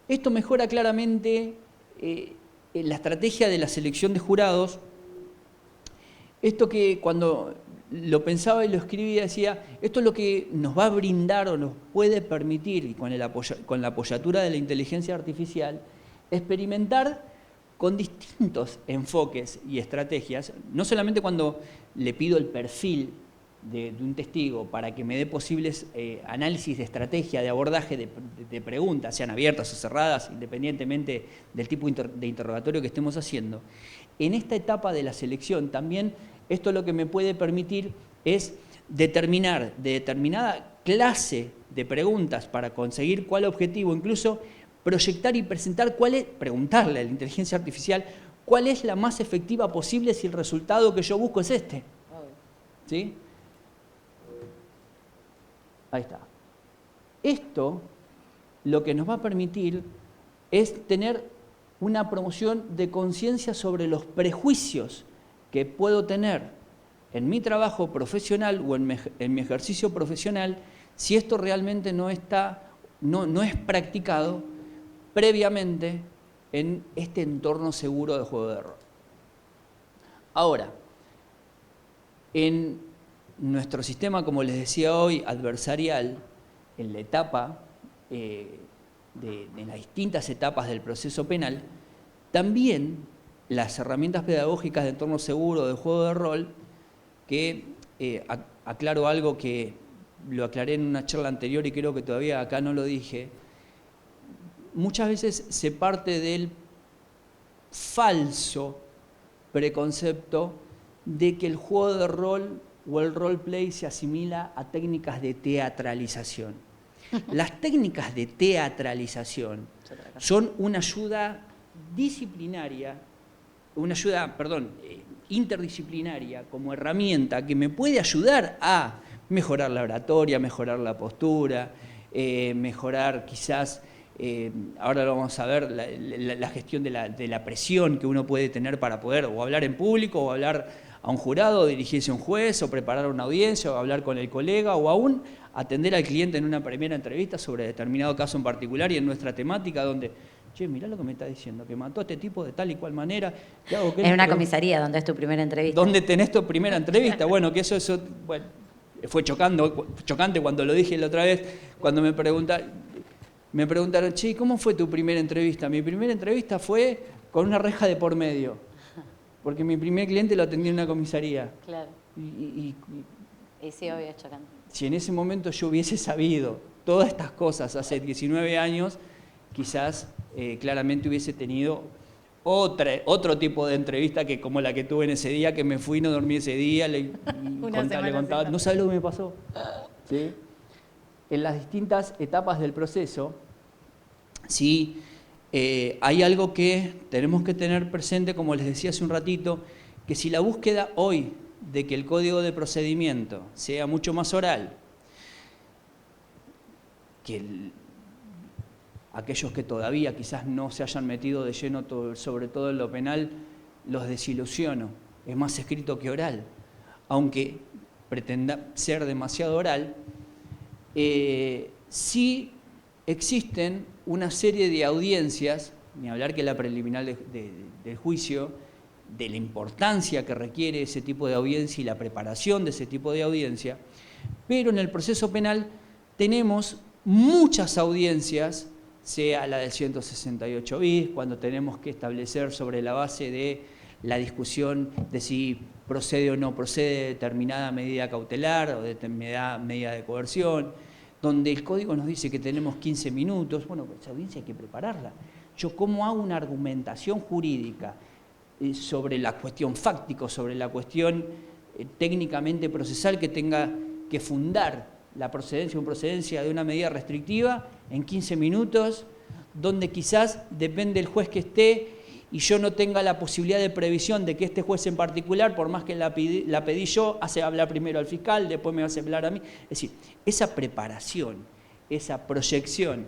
Esto mejora claramente la estrategia de la selección de jurados. Esto que cuando lo pensaba y lo escribía decía, esto es lo que nos va a brindar o nos puede permitir, y con la apoyatura de la inteligencia artificial, experimentar con distintos enfoques y estrategias, no solamente cuando le pido el perfil de un testigo para que me dé posibles análisis de estrategia, de abordaje de preguntas, sean abiertas o cerradas, independientemente del tipo de interrogatorio que estemos haciendo, en esta etapa de la selección también esto lo que me puede permitir es determinar de determinada clase de preguntas para conseguir cuál objetivo, incluso proyectar y presentar preguntarle a la inteligencia artificial cuál es la más efectiva posible si el resultado que yo busco es este. ¿Sí? Ahí está. Esto lo que nos va a permitir es tener una promoción de conciencia sobre los prejuicios que puedo tener en mi trabajo profesional o en mi ejercicio profesional si esto realmente no es practicado previamente en este entorno seguro de juego de rol. Ahora, en nuestro sistema, como les decía hoy, adversarial, en la etapa, en las distintas etapas del proceso penal, también las herramientas pedagógicas de entorno seguro de juego de rol, que aclaro algo que lo aclaré en una charla anterior y creo que todavía acá no lo dije, muchas veces se parte del falso preconcepto de que el juego de rol o el roleplay se asimila a técnicas de teatralización. Las técnicas de teatralización son una ayuda interdisciplinaria como herramienta que me puede ayudar a mejorar la oratoria, mejorar la postura, mejorar quizás, ahora lo vamos a ver, la gestión de la presión que uno puede tener para poder o hablar en público o hablar a un jurado, o dirigirse a un juez, o preparar una audiencia, o hablar con el colega, o aún atender al cliente en una primera entrevista sobre determinado caso en particular y en nuestra temática donde, che, mirá lo que me está diciendo, que mató a este tipo de tal y cual manera. ¿Qué hago? En una comisaría donde es tu primera entrevista. ¿Dónde tenés tu primera entrevista? Bueno, que eso bueno, fue chocante cuando lo dije la otra vez, cuando me preguntaron, che, ¿cómo fue tu primera entrevista? Mi primera entrevista fue con una reja de por medio. Porque mi primer cliente lo atendí en una comisaría. Claro. Y sí, obvio, es chocante. Si en ese momento yo hubiese sabido todas estas cosas hace 19 años, quizás claramente hubiese tenido otro tipo de entrevista que como la que tuve en ese día, que me fui, no dormí ese día, le contaba, no sabes lo que me pasó. ¿Sí? En las distintas etapas del proceso, sí, hay algo que tenemos que tener presente, como les decía hace un ratito, que si la búsqueda hoy de que el código de procedimiento sea mucho más oral, que aquellos que todavía quizás no se hayan metido de lleno, sobre todo en lo penal, los desilusiono, es más escrito que oral, aunque pretenda ser demasiado oral, sí existen una serie de audiencias, ni hablar que la preliminar del juicio, de la importancia que requiere ese tipo de audiencia y la preparación de ese tipo de audiencia, pero en el proceso penal tenemos muchas audiencias, sea la del 168 bis, cuando tenemos que establecer sobre la base de la discusión de si procede o no procede determinada medida cautelar o determinada medida de coerción, donde el código nos dice que tenemos 15 minutos, bueno, pues esa audiencia hay que prepararla. Yo, ¿cómo hago una argumentación jurídica sobre la cuestión fáctica, sobre la cuestión técnicamente procesal que tenga que fundar la procedencia o improcedencia de una medida restrictiva en 15 minutos, donde quizás depende del juez que esté y yo no tenga la posibilidad de previsión de que este juez en particular, por más que la pedí yo, hace hablar primero al fiscal, después me hace hablar a mí? Es decir, esa preparación, esa proyección.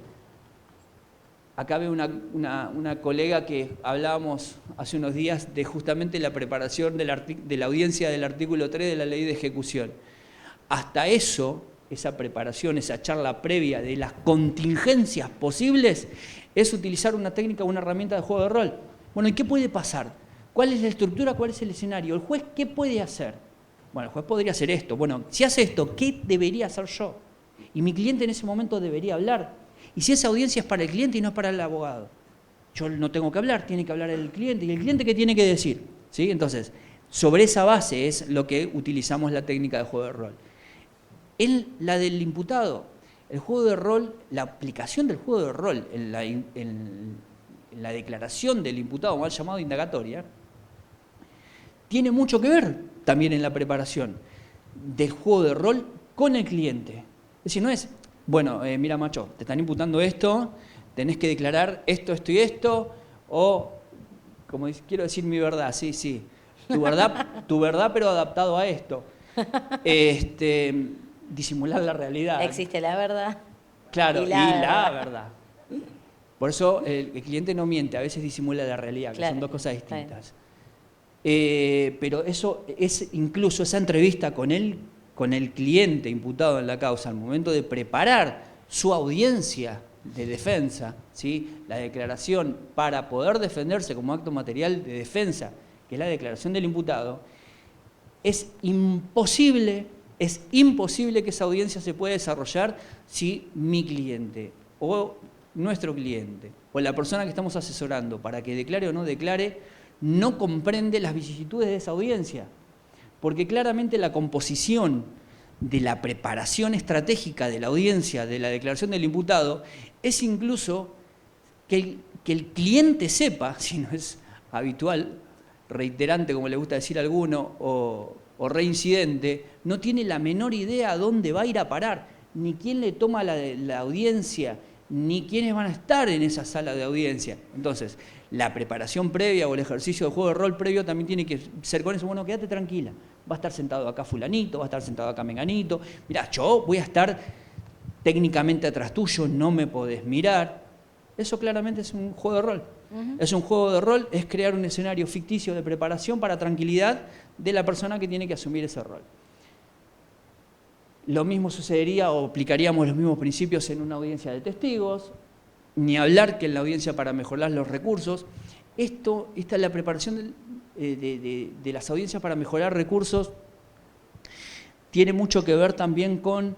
Acá veo una colega que hablábamos hace unos días de justamente la preparación de la audiencia del artículo 3 de la ley de ejecución. Hasta eso, esa preparación, esa charla previa de las contingencias posibles, es utilizar una técnica, una herramienta de juego de rol. Bueno, ¿y qué puede pasar? ¿Cuál es la estructura? ¿Cuál es el escenario? ¿El juez qué puede hacer? Bueno, el juez podría hacer esto. Bueno, si hace esto, ¿qué debería hacer yo? Y mi cliente en ese momento debería hablar. Y si esa audiencia es para el cliente y no es para el abogado, yo no tengo que hablar, tiene que hablar el cliente. ¿Y el cliente qué tiene que decir? ¿Sí? Entonces, Sobre esa base es lo que utilizamos la técnica de juego de rol. En la del imputado, el juego de rol, la aplicación del juego de rol en la declaración del imputado, mal llamado indagatoria, tiene mucho que ver también en la preparación del juego de rol con el cliente. Es decir, no es, bueno, mira macho, te están imputando esto, tenés que declarar esto, esto y esto, o, como quiero decir mi verdad, sí, sí, tu verdad pero adaptado a esto. Disimular la realidad. Existe la verdad. Claro, y la verdad. Por eso el cliente no miente, a veces disimula la realidad, claro, que son dos cosas distintas. Pero eso es incluso esa entrevista con el cliente imputado en la causa, al momento de preparar su audiencia de defensa, ¿sí? La declaración para poder defenderse como acto material de defensa, que es la declaración del imputado, es imposible que esa audiencia se pueda desarrollar si mi cliente o nuestro cliente o la persona que estamos asesorando para que declare o no declare no comprende las vicisitudes de esa audiencia. Porque claramente la composición de la preparación estratégica de la audiencia, de la declaración del imputado, es incluso que el cliente sepa, si no es habitual, reiterante como le gusta decir a alguno, o reincidente, no tiene la menor idea a dónde va a ir a parar, ni quién le toma la audiencia, ni quiénes van a estar en esa sala de audiencia. Entonces, la preparación previa o el ejercicio de juego de rol previo también tiene que ser con eso. Bueno, quédate tranquila, va a estar sentado acá fulanito, va a estar sentado acá menganito, mirá, yo voy a estar técnicamente atrás tuyo, no me podés mirar. Eso claramente es un juego de rol. Es un juego de rol, es crear un escenario ficticio de preparación para tranquilidad de la persona que tiene que asumir ese rol. Lo mismo sucedería o aplicaríamos los mismos principios en una audiencia de testigos, ni hablar que en la audiencia para mejorar los recursos. Esta es la preparación de las audiencias para mejorar recursos, tiene mucho que ver también con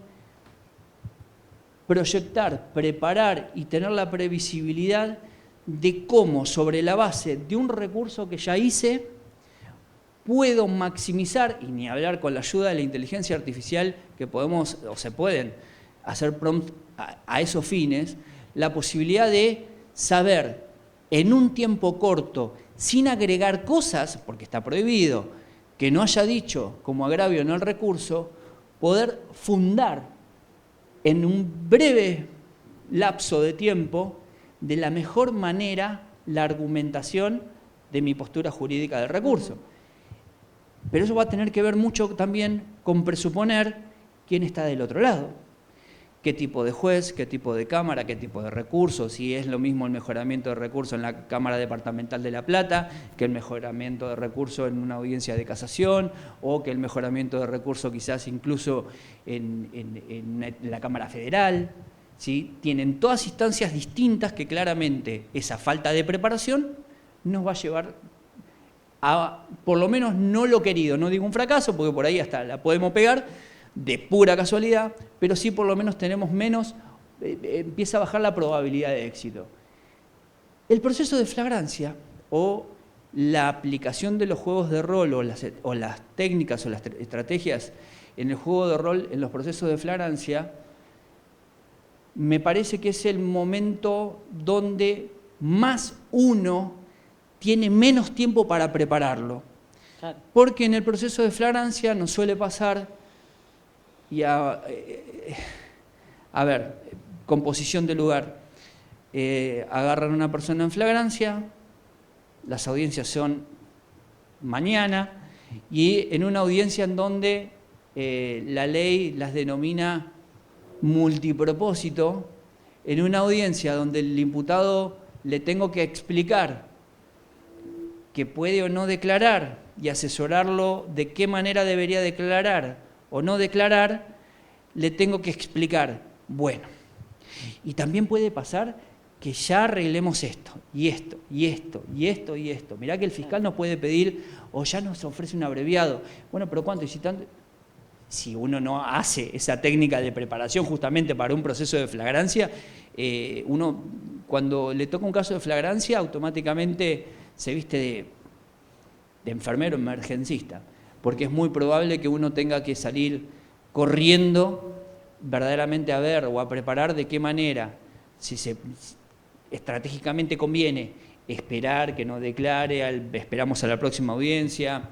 proyectar, preparar y tener la previsibilidad de cómo, sobre la base de un recurso que ya hice, puedo maximizar, y ni hablar con la ayuda de la inteligencia artificial, que podemos o se pueden hacer prompt a esos fines, la posibilidad de saber en un tiempo corto, sin agregar cosas, porque está prohibido, que no haya dicho como agravio en el recurso, poder fundar en un breve lapso de tiempo de la mejor manera la argumentación de mi postura jurídica del recurso. Pero eso va a tener que ver mucho también con presuponer quién está del otro lado. Qué tipo de juez, qué tipo de cámara, qué tipo de recurso, si es lo mismo el mejoramiento de recurso en la Cámara Departamental de La Plata que el mejoramiento de recurso en una audiencia de casación o que el mejoramiento de recurso quizás incluso en la Cámara Federal. ¿Sí? Tienen todas instancias distintas que claramente esa falta de preparación nos va a llevar a, por lo menos no lo querido, no digo un fracaso, porque por ahí hasta la podemos pegar de pura casualidad, pero sí por lo menos tenemos menos, empieza a bajar la probabilidad de éxito. El proceso de flagrancia o la aplicación de los juegos de rol o las técnicas o las estrategias en el juego de rol, en los procesos de flagrancia, me parece que es el momento donde más uno tiene menos tiempo para prepararlo. Claro. Porque en el proceso de flagrancia nos suele pasar, y a ver, composición de lugar, agarran a una persona en flagrancia, las audiencias son mañana, y en una audiencia en donde la ley las denomina multipropósito, en una audiencia donde el imputado le tengo que explicar que puede o no declarar y asesorarlo de qué manera debería declarar o no declarar, le tengo que explicar, bueno, y también puede pasar que ya arreglemos esto, y esto, y esto, y esto, y esto. Mirá que el fiscal nos puede pedir, o ya nos ofrece un abreviado, bueno, pero ¿cuánto? Y si tanto... Si uno no hace esa técnica de preparación justamente para un proceso de flagrancia, uno cuando le toca un caso de flagrancia automáticamente se viste de enfermero emergencista, porque es muy probable que uno tenga que salir corriendo verdaderamente a ver o a preparar de qué manera, si estratégicamente conviene esperar que nos declare, esperamos a la próxima audiencia,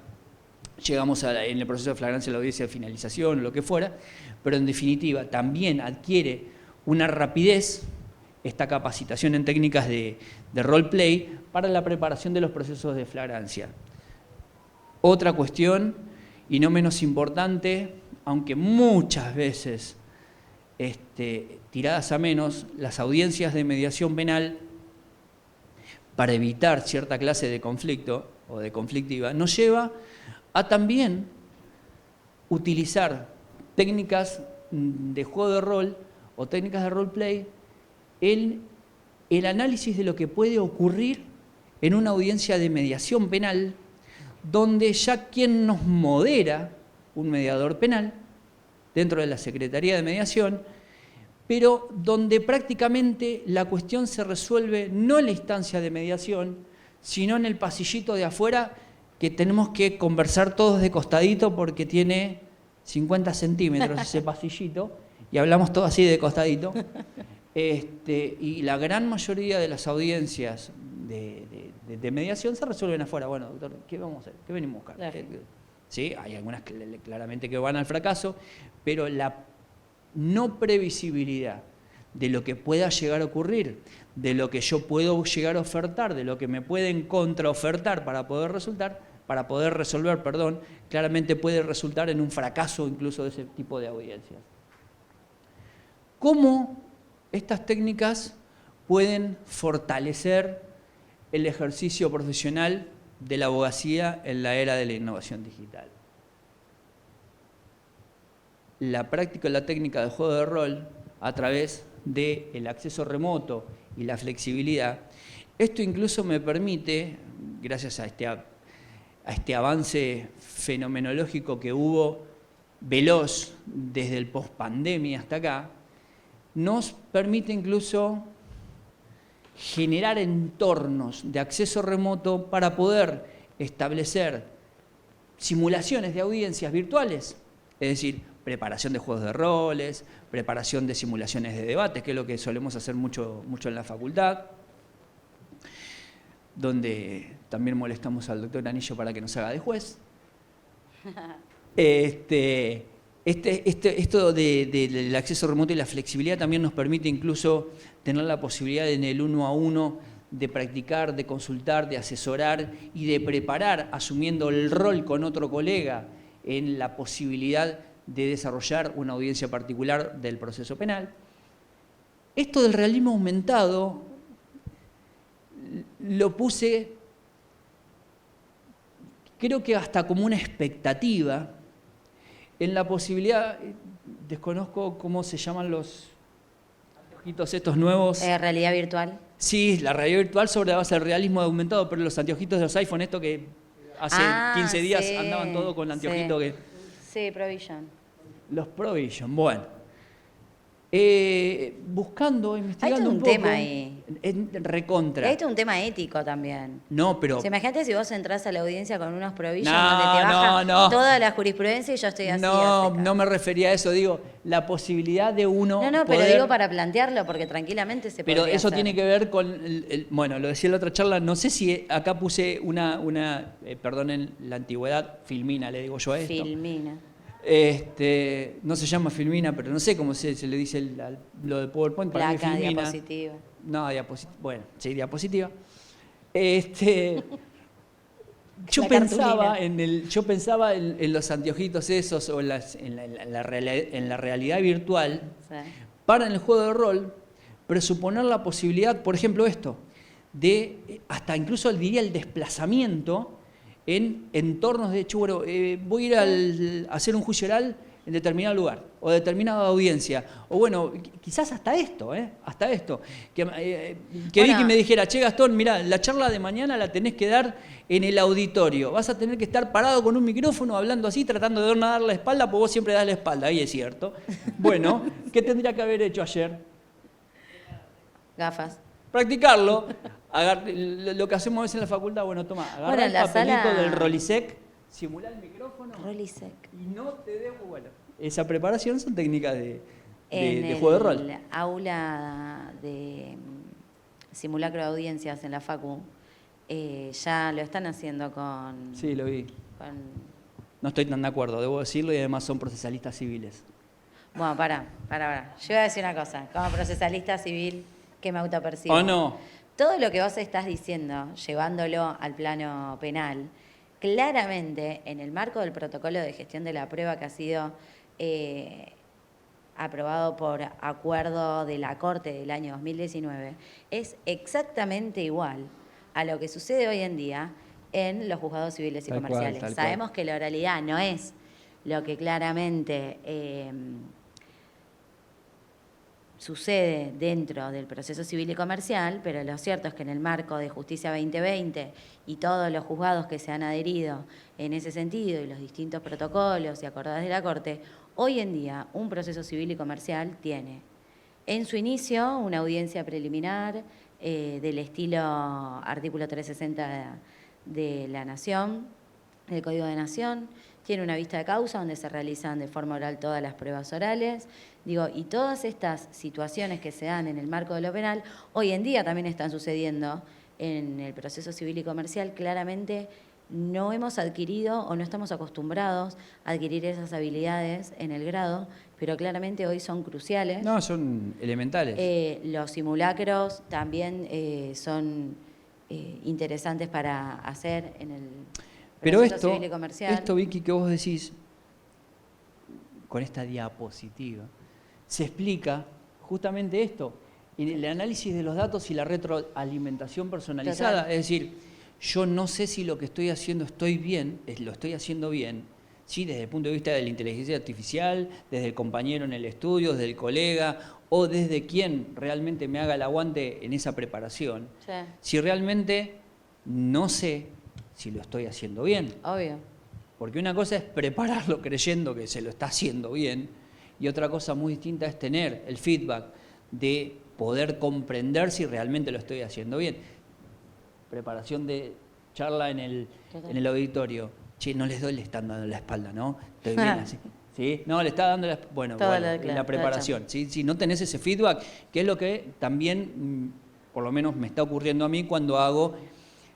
llegamos en el proceso de flagrancia a la audiencia de finalización o lo que fuera, pero en definitiva también adquiere una rapidez esta capacitación en técnicas de roleplay para la preparación de los procesos de flagrancia. Otra cuestión, y no menos importante, aunque muchas veces tiradas a menos, las audiencias de mediación penal, para evitar cierta clase de conflicto o de conflictiva, nos lleva a también utilizar técnicas de juego de rol o técnicas de roleplay en el análisis de lo que puede ocurrir en una audiencia de mediación penal, donde ya quien nos modera, un mediador penal, dentro de la Secretaría de Mediación, pero donde prácticamente la cuestión se resuelve no en la instancia de mediación, sino en el pasillito de afuera, que tenemos que conversar todos de costadito porque tiene 50 centímetros ese pasillito, y hablamos todos así de costadito. Y la gran mayoría de las audiencias de mediación se resuelven afuera. Bueno, doctor, ¿qué vamos a hacer? ¿Qué venimos a buscar? Claro. Sí, hay algunas claramente que van al fracaso, pero la no previsibilidad de lo que pueda llegar a ocurrir, de lo que yo puedo llegar a ofertar, de lo que me pueden contraofertar para poder resolver, claramente puede resultar en un fracaso incluso de ese tipo de audiencias. ¿Cómo estas técnicas pueden fortalecer el ejercicio profesional de la abogacía en la era de la innovación digital? La práctica de la técnica de juego de rol a través del acceso remoto y la flexibilidad. Esto incluso me permite, gracias a este avance fenomenológico que hubo veloz desde el post-pandemia hasta acá, nos permite incluso generar entornos de acceso remoto para poder establecer simulaciones de audiencias virtuales, es decir, preparación de juegos de roles, preparación de simulaciones de debates, que es lo que solemos hacer mucho en la facultad, donde también molestamos al doctor Anillo para que nos haga de juez. Esto del acceso remoto y la flexibilidad también nos permite incluso tener la posibilidad en el 1 a 1 de practicar, de consultar, de asesorar y de preparar, asumiendo el rol con otro colega en la posibilidad de desarrollar una audiencia particular del proceso penal. Esto del realismo aumentado lo puse, creo que hasta como una expectativa, en la posibilidad, desconozco cómo se llaman los anteojitos estos nuevos. ¿Realidad virtual? Sí, la realidad virtual sobre la base del realismo aumentado, pero los anteojitos de los iPhone, esto que hace 15 días sí, andaban todos con el anteojito sí. que... Sí, Provision. Los Provision, bueno. Buscando, investigando un poco. Hay un tema ahí. Recontra. Hay un tema ético también. No, pero... O sea, imagínate si vos entrás a la audiencia con unos Provision donde te baja toda la jurisprudencia y yo estoy así. No me refería a eso, digo, la posibilidad de uno No, pero digo para plantearlo, porque tranquilamente se puede. Pero eso hacer. tiene que ver con, bueno, lo decía en la otra charla, no sé si acá puse perdonen la antigüedad, filmina, le digo yo a esto. Filmina. No se llama filmina, pero no sé cómo se le dice lo de PowerPoint. Para placa, mí filmina. Diapositiva. No, diapositiva. Bueno, sí, diapositiva. Yo pensaba en los anteojitos esos o en la realidad virtual, sí, para en el juego de rol presuponer la posibilidad, por ejemplo esto, de hasta incluso diría el desplazamiento en entornos de hecho, bueno, voy a ir a hacer un juicio oral en determinado lugar o determinada audiencia, o bueno, quizás hasta esto, que Vicky me dijera, che Gastón, mirá, la charla de mañana la tenés que dar en el auditorio, vas a tener que estar parado con un micrófono hablando así, tratando de no dar la espalda, porque vos siempre das la espalda, ahí es cierto. Bueno, ¿qué tendría que haber hecho ayer? Gafas. Practicarlo. Lo que hacemos a veces en la facultad, bueno, toma, agarra Bueno, en el la papelito sala- del Rolisec, simulá el micrófono Rolisec. y no te debo, bueno. Esa preparación son técnicas de En juego de rol. el aula de simulacro de audiencias en la Facu, ya lo están haciendo con... Sí, lo vi. con- No estoy tan de acuerdo, debo decirlo, y además son procesalistas civiles. Bueno, pará. Yo voy a decir una cosa. Como procesalista civil que me autopercibo. ¿O no? Todo lo que vos estás diciendo, llevándolo al plano penal, claramente en el marco del protocolo de gestión de la prueba que ha sido aprobado por acuerdo de la Corte del año 2019, es exactamente igual a lo que sucede hoy en día en los juzgados civiles y Tal cual, comerciales. tal cual. Sabemos que la oralidad no es lo que claramente sucede dentro del proceso civil y comercial, pero lo cierto es que en el marco de Justicia 2020 y todos los juzgados que se han adherido en ese sentido y los distintos protocolos y acordados de la Corte, hoy en día un proceso civil y comercial tiene en su inicio una audiencia preliminar del estilo artículo 360 de la Nación, del Código de Nación, tiene una vista de causa donde se realizan de forma oral todas las pruebas orales, y todas estas situaciones que se dan en el marco de lo penal, hoy en día también están sucediendo en el proceso civil y comercial. Claramente no hemos adquirido o no estamos acostumbrados a adquirir esas habilidades en el grado, pero claramente hoy son cruciales. No, son elementales. Los simulacros también son interesantes para hacer en el Pero proceso civil y comercial. esto, Vicky, que vos decís con esta diapositiva, se explica justamente esto, en el análisis de los datos y la retroalimentación personalizada. Total. Es decir, yo no sé si lo que estoy haciendo lo estoy haciendo bien, ¿sí? Desde el punto de vista de la inteligencia artificial, desde el compañero en el estudio, desde el colega, o desde quien realmente me haga el aguante en esa preparación. Sí, Si realmente no sé si lo estoy haciendo bien. obvio. Porque una cosa es prepararlo creyendo que se lo está haciendo bien, y otra cosa muy distinta es tener el feedback de poder comprender si realmente lo estoy haciendo bien. Preparación de charla en el auditorio. Che, no les doy, le están dando la espalda, ¿no? Estoy bien así. ¿Sí? No, le está dando la espalda. Bueno, Toda bueno, claro, la preparación. ¿Sí? Si no tenés ese feedback, que es lo que también, por lo menos me está ocurriendo a mí cuando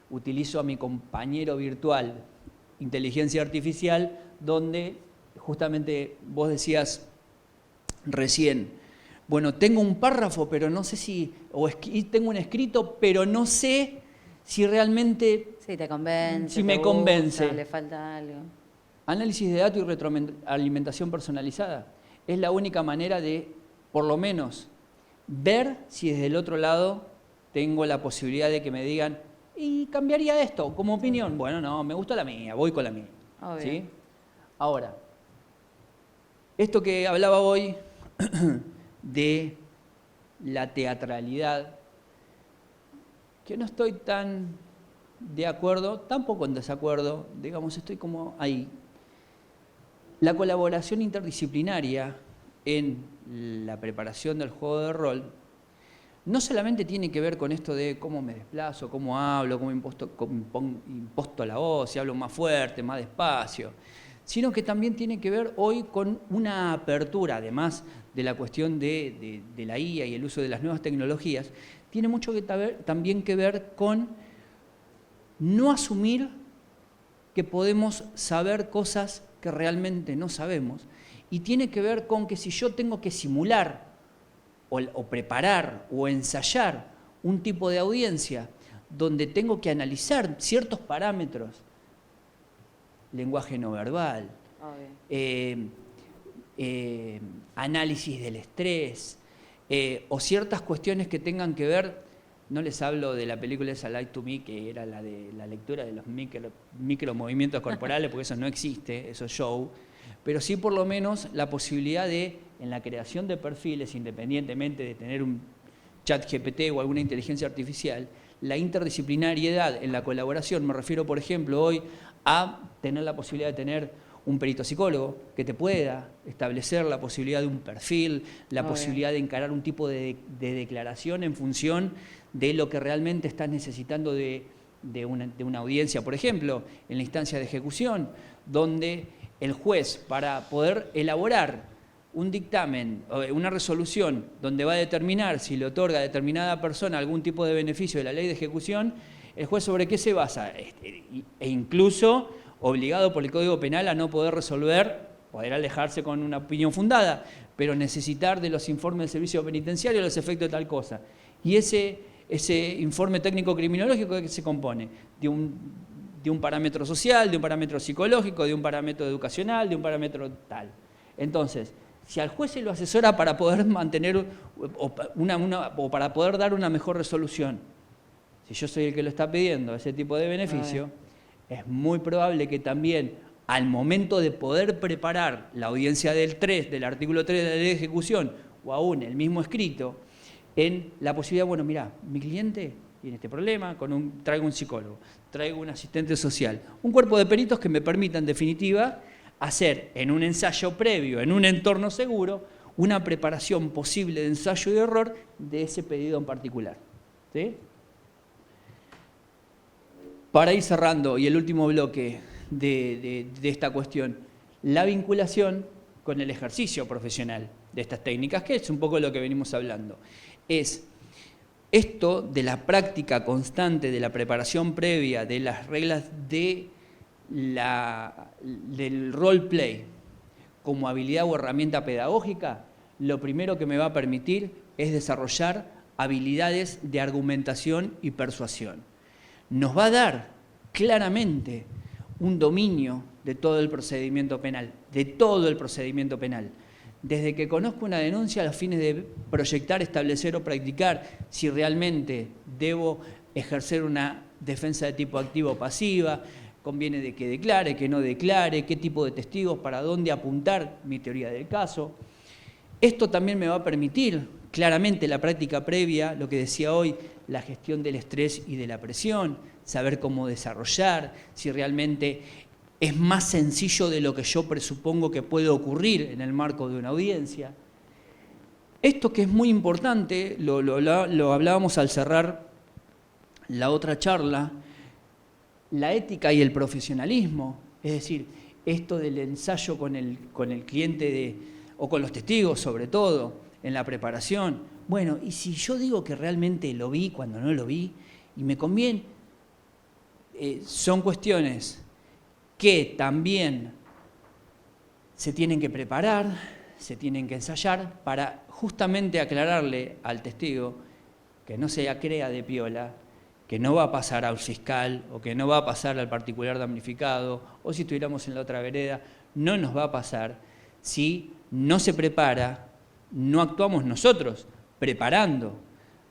utilizo a mi compañero virtual, inteligencia artificial, donde justamente vos decías recién, bueno, tengo un párrafo, pero no sé si, tengo un escrito, pero no sé si realmente Sí, te convence. Si te me gusta, convence. le falta algo. análisis de datos y retroalimentación personalizada. Es la única manera de, por lo menos, ver si desde el otro lado tengo la posibilidad de que me digan, y cambiaría esto como opinión. Bueno, no, me gusta la mía, voy con la mía. Obvio. ¿Sí? Ahora, esto que hablaba hoy de la teatralidad, que no estoy tan de acuerdo, tampoco en desacuerdo, digamos, estoy como ahí. La colaboración interdisciplinaria en la preparación del juego de rol no solamente tiene que ver con esto de cómo me desplazo, cómo hablo, cómo imposto la voz, si hablo más fuerte, más despacio, sino que también tiene que ver hoy con una apertura, además de la cuestión de la IA y el uso de las nuevas tecnologías, tiene mucho también que ver con no asumir que podemos saber cosas que realmente no sabemos, y tiene que ver con que si yo tengo que simular o preparar o ensayar un tipo de audiencia donde tengo que analizar ciertos parámetros, lenguaje no verbal, análisis del estrés, o ciertas cuestiones que tengan que ver, no les hablo de la película esa Light to Me, que era la de la lectura de los micro movimientos corporales, porque eso no existe, eso es show, pero sí por lo menos la posibilidad de, en la creación de perfiles, independientemente de tener un chat GPT o alguna inteligencia artificial, la interdisciplinariedad en la colaboración, me refiero por ejemplo hoy a tener la posibilidad de tener un perito psicólogo que te pueda establecer la posibilidad de un perfil, la posibilidad de encarar un tipo de declaración en función de lo que realmente estás necesitando de una audiencia, por ejemplo, en la instancia de ejecución, donde el juez, para poder elaborar un dictamen, una resolución, donde va a determinar si le otorga a determinada persona algún tipo de beneficio de la ley de ejecución, el juez sobre qué se basa, e incluso obligado por el Código Penal a no poder resolver, poder alejarse con una opinión fundada, pero necesitar de los informes del servicio penitenciario los efectos de tal cosa. Y ese informe técnico criminológico, ¿de qué se compone? De un parámetro social, de un parámetro psicológico, de un parámetro educacional, de un parámetro tal. Entonces, si al juez se lo asesora para poder mantener o para poder dar una mejor resolución, si yo soy el que lo está pidiendo, ese tipo de beneficio, es muy probable que también al momento de poder preparar la audiencia del artículo 3 de la ley de ejecución, o aún el mismo escrito, en la posibilidad, bueno, mira, mi cliente tiene este problema, traigo un psicólogo, traigo un asistente social, un cuerpo de peritos que me permita, en definitiva, hacer en un ensayo previo, en un entorno seguro, una preparación posible de ensayo y error de ese pedido en particular. ¿Sí? Para ir cerrando, y el último bloque de esta cuestión, la vinculación con el ejercicio profesional de estas técnicas, que es un poco lo que venimos hablando. Es esto de la práctica constante, de la preparación previa, de las reglas del roleplay como habilidad o herramienta pedagógica, lo primero que me va a permitir es desarrollar habilidades de argumentación y persuasión. Nos va a dar claramente un dominio de todo el procedimiento penal, Desde que conozco una denuncia a los fines de proyectar, establecer o practicar si realmente debo ejercer una defensa de tipo activo o pasiva, conviene de que declare, que no declare, qué tipo de testigos, para dónde apuntar mi teoría del caso. Esto también me va a permitir claramente la práctica previa, lo que decía hoy, la gestión del estrés y de la presión, saber cómo desarrollar, si realmente es más sencillo de lo que yo presupongo que puede ocurrir en el marco de una audiencia. Esto que es muy importante, lo hablábamos al cerrar la otra charla, la ética y el profesionalismo, es decir, esto del ensayo con el cliente o con los testigos sobre todo, en la preparación. Bueno, y si yo digo que realmente lo vi cuando no lo vi, y me conviene, son cuestiones que también se tienen que preparar, se tienen que ensayar para justamente aclararle al testigo que no se crea de piola, que no va a pasar al fiscal o que no va a pasar al particular damnificado, o si estuviéramos en la otra vereda, no nos va a pasar si no se prepara, no actuamos nosotros preparando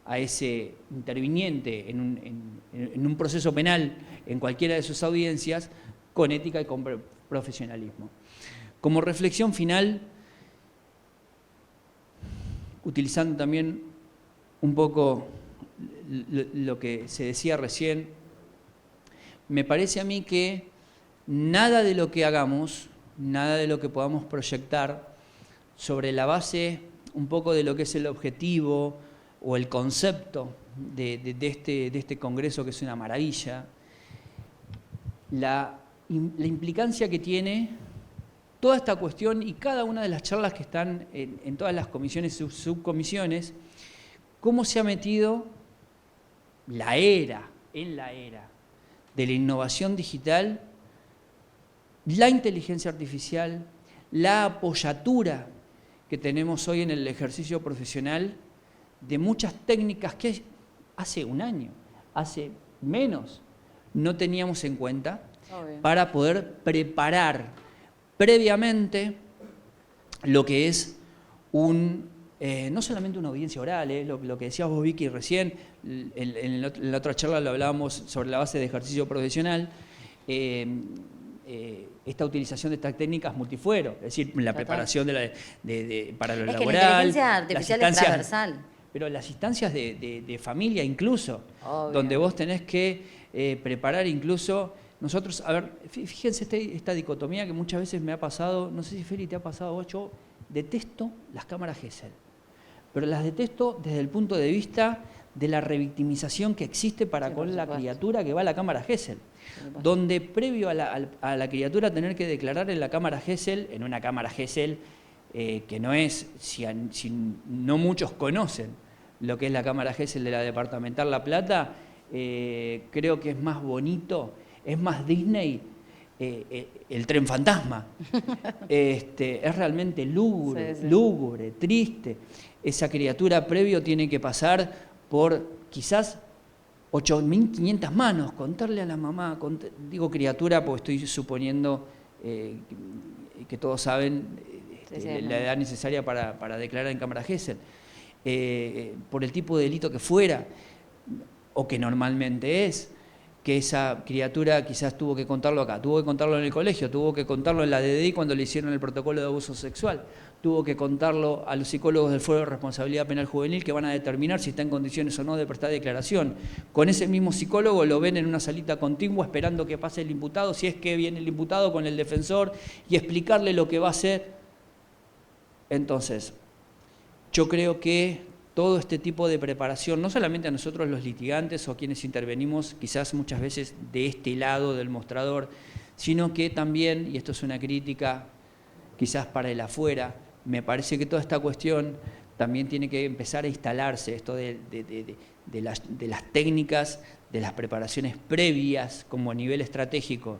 a ese interviniente en un proceso penal en cualquiera de sus audiencias con ética y con profesionalismo. Como reflexión final, utilizando también un poco lo que se decía recién, me parece a mí que nada de lo que hagamos, nada de lo que podamos proyectar sobre la base un poco de lo que es el objetivo o el concepto de este congreso, que es una maravilla, la implicancia que tiene toda esta cuestión y cada una de las charlas que están en todas las comisiones y subcomisiones, cómo se ha metido en la era de la innovación digital, la inteligencia artificial, la apoyatura que tenemos hoy en el ejercicio profesional de muchas técnicas que hace un año, hace menos, no teníamos en cuenta para poder preparar previamente lo que es no solamente una audiencia oral, lo que decías vos, Vicky, recién, en la otra charla lo hablábamos sobre la base de ejercicio profesional, esta utilización de estas técnicas multifuero, es decir, la preparación para lo laboral. Que la inteligencia artificial es transversal. Pero las instancias de familia incluso, donde vos tenés que preparar incluso, Nosotros, a ver, fíjense esta dicotomía que muchas veces me ha pasado, no sé si Feli te ha pasado, yo detesto las cámaras Gesell, pero las detesto desde el punto de vista de la revictimización que existe para con la criatura que va a la cámara Gesell, donde previo a la criatura tener que declarar en la cámara Gesell, en una cámara Gesell que no es, si no muchos conocen lo que es la cámara Gesell de la Departamental La Plata, creo que es más bonito, es más Disney, el tren fantasma. Es realmente lúgubre, lúgubre, triste. Esa criatura previo tiene que pasar por quizás 8.500 manos, contarle a la mamá, digo criatura porque estoy suponiendo que todos saben la edad necesaria para declarar en cámara Gesell, por el tipo de delito que fuera, o que normalmente es, que esa criatura quizás tuvo que contarlo acá, tuvo que contarlo en el colegio, tuvo que contarlo en la DDI cuando le hicieron el protocolo de abuso sexual, tuvo que contarlo a los psicólogos del Foro de Responsabilidad Penal Juvenil que van a determinar si está en condiciones o no de prestar declaración. Con ese mismo psicólogo lo ven en una salita contigua esperando que pase el imputado, si es que viene el imputado con el defensor, y explicarle lo que va a hacer. Entonces, yo creo que todo este tipo de preparación, no solamente a nosotros los litigantes o quienes intervenimos quizás muchas veces de este lado del mostrador, sino que también, y esto es una crítica quizás para el afuera, me parece que toda esta cuestión también tiene que empezar a instalarse, esto de las técnicas, de las preparaciones previas como a nivel estratégico,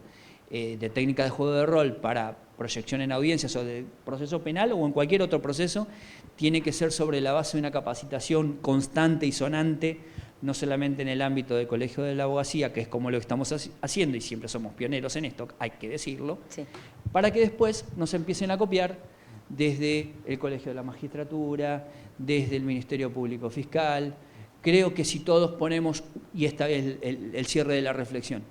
de técnica de juego de rol para proyección en audiencias o de proceso penal o en cualquier otro proceso, tiene que ser sobre la base de una capacitación constante y sonante, no solamente en el ámbito del Colegio de la Abogacía, que es como lo que estamos haciendo y siempre somos pioneros en esto, hay que decirlo, sí, para que después nos empiecen a copiar desde el Colegio de la Magistratura, desde el Ministerio Público Fiscal. Creo que si todos ponemos, y esta es el cierre de la reflexión,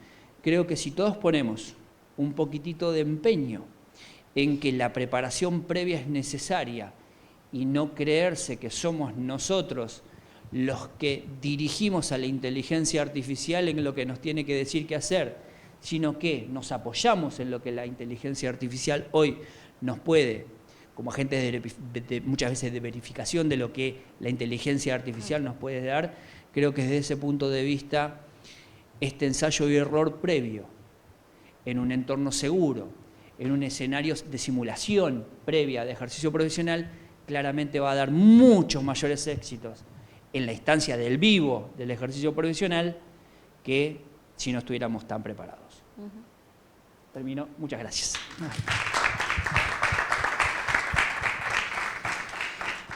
creo que si todos ponemos un poquitito de empeño en que la preparación previa es necesaria y no creerse que somos nosotros los que dirigimos a la inteligencia artificial en lo que nos tiene que decir qué hacer, sino que nos apoyamos en lo que la inteligencia artificial hoy nos puede, como agentes muchas veces de verificación de lo que la inteligencia artificial nos puede dar. Creo que desde ese punto de vista, este ensayo y error previo, en un entorno seguro, en un escenario de simulación previa de ejercicio profesional, claramente va a dar muchos mayores éxitos en la instancia del vivo del ejercicio profesional que si no estuviéramos tan preparados. Termino. Muchas gracias.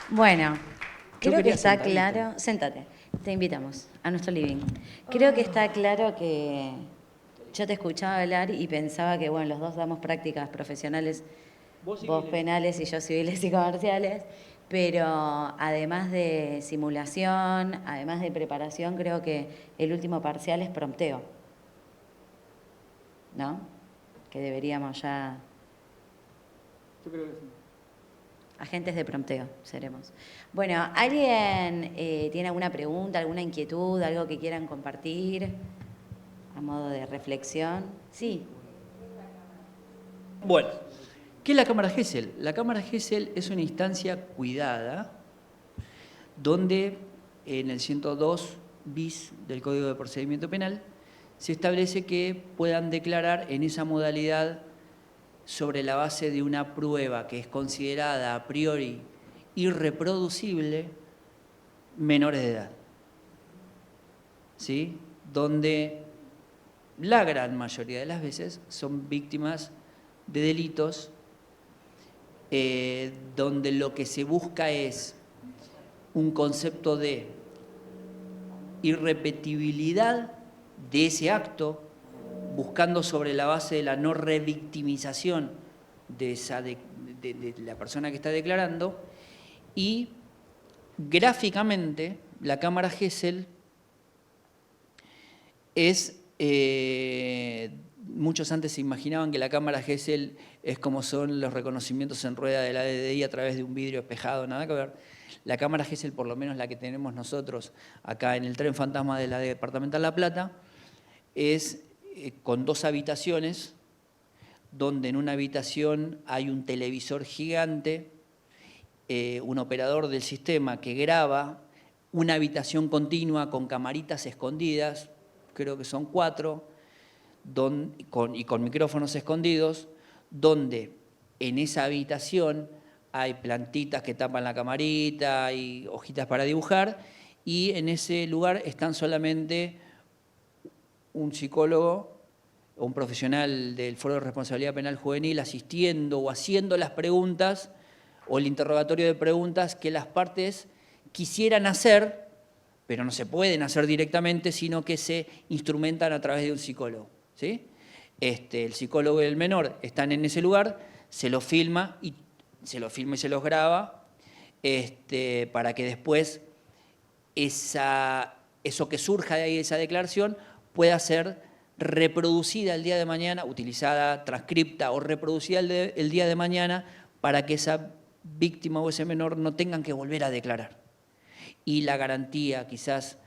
Bueno, creo que está claro. Séntate, te invitamos a nuestro living. Creo que está claro que yo te escuchaba hablar y pensaba que, bueno, los dos damos prácticas profesionales, vos penales y yo civiles y comerciales, pero además de simulación, además de preparación, creo que el último parcial es prompteo, ¿no? Que deberíamos ya... Yo creo que sí. Agentes de prompteo seremos. Bueno, ¿alguien tiene alguna pregunta, alguna inquietud, algo que quieran compartir a modo de reflexión? Sí. Bueno, ¿qué es la cámara Gesell? La cámara Gesell es una instancia cuidada donde en el 102 bis del Código de Procedimiento Penal se establece que puedan declarar en esa modalidad sobre la base de una prueba que es considerada a priori irreproducible menores de edad, ¿sí? Donde la gran mayoría de las veces son víctimas de delitos donde lo que se busca es un concepto de irrepetibilidad de ese acto, buscando sobre la base de la no revictimización de la persona que está declarando, y gráficamente la cámara Gesell es, muchos antes se imaginaban que la cámara Gesell es como son los reconocimientos en rueda de la DDI a través de un vidrio espejado, nada que ver. La cámara Gesell, por lo menos la que tenemos nosotros acá en el tren fantasma de la Departamental La Plata, es con 2 habitaciones, donde en una habitación hay un televisor gigante, un operador del sistema que graba, una habitación continua con camaritas escondidas, creo que son 4, y con micrófonos escondidos, donde en esa habitación hay plantitas que tapan la camarita, hay hojitas para dibujar, y en ese lugar están solamente un psicólogo o un profesional del Foro de Responsabilidad Penal Juvenil asistiendo o haciendo las preguntas o el interrogatorio de preguntas que las partes quisieran hacer, pero no se pueden hacer directamente, sino que se instrumentan a través de un psicólogo, ¿sí? El psicólogo y el menor están en ese lugar, se los filma y se los graba, para que después eso que surja de ahí, esa declaración, pueda ser reproducida el día de mañana, utilizada, transcripta o reproducida el día de mañana para que esa víctima o ese menor no tengan que volver a declarar. Y la garantía quizás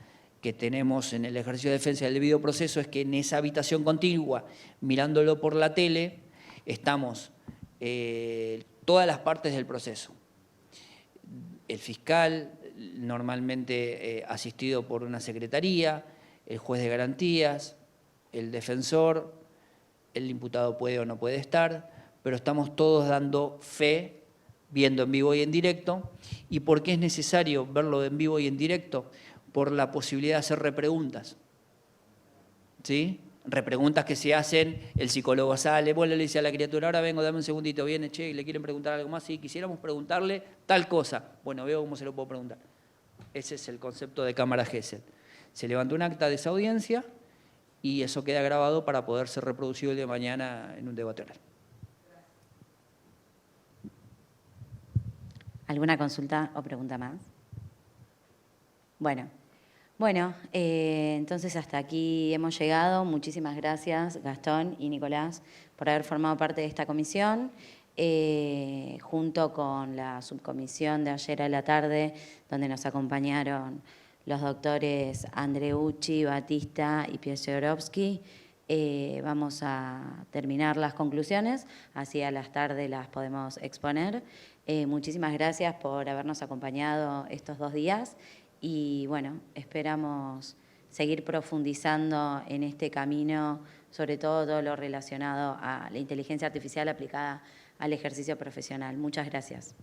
que tenemos en el ejercicio de defensa del debido proceso es que en esa habitación contigua, mirándolo por la tele, estamos todas las partes del proceso. El fiscal, normalmente asistido por una secretaría, el juez de garantías, el defensor, el imputado puede o no puede estar, pero estamos todos dando fe, viendo en vivo y en directo. ¿Y por qué es necesario verlo en vivo y en directo? Por la posibilidad de hacer repreguntas, ¿sí? Repreguntas que se hacen, el psicólogo sale, le dice a la criatura, ahora vengo, dame un segundito, viene, che, y le quieren preguntar algo más, sí, quisiéramos preguntarle tal cosa. Bueno, veo cómo se lo puedo preguntar. Ese es el concepto de cámara Gesell. Se levanta un acta de esa audiencia y eso queda grabado para poder ser reproducido el día de mañana en un debate oral. ¿Alguna consulta o pregunta más? Bueno, entonces hasta aquí hemos llegado. Muchísimas gracias, Gastón y Nicolás, por haber formado parte de esta comisión, junto con la subcomisión de ayer a la tarde, donde nos acompañaron los doctores Andreucci, Batista y Pieszczorowski. Vamos a terminar las conclusiones, así a las tardes las podemos exponer. Muchísimas gracias por habernos acompañado estos 2 días y bueno, esperamos seguir profundizando en este camino, sobre todo lo relacionado a la inteligencia artificial aplicada al ejercicio profesional. Muchas gracias.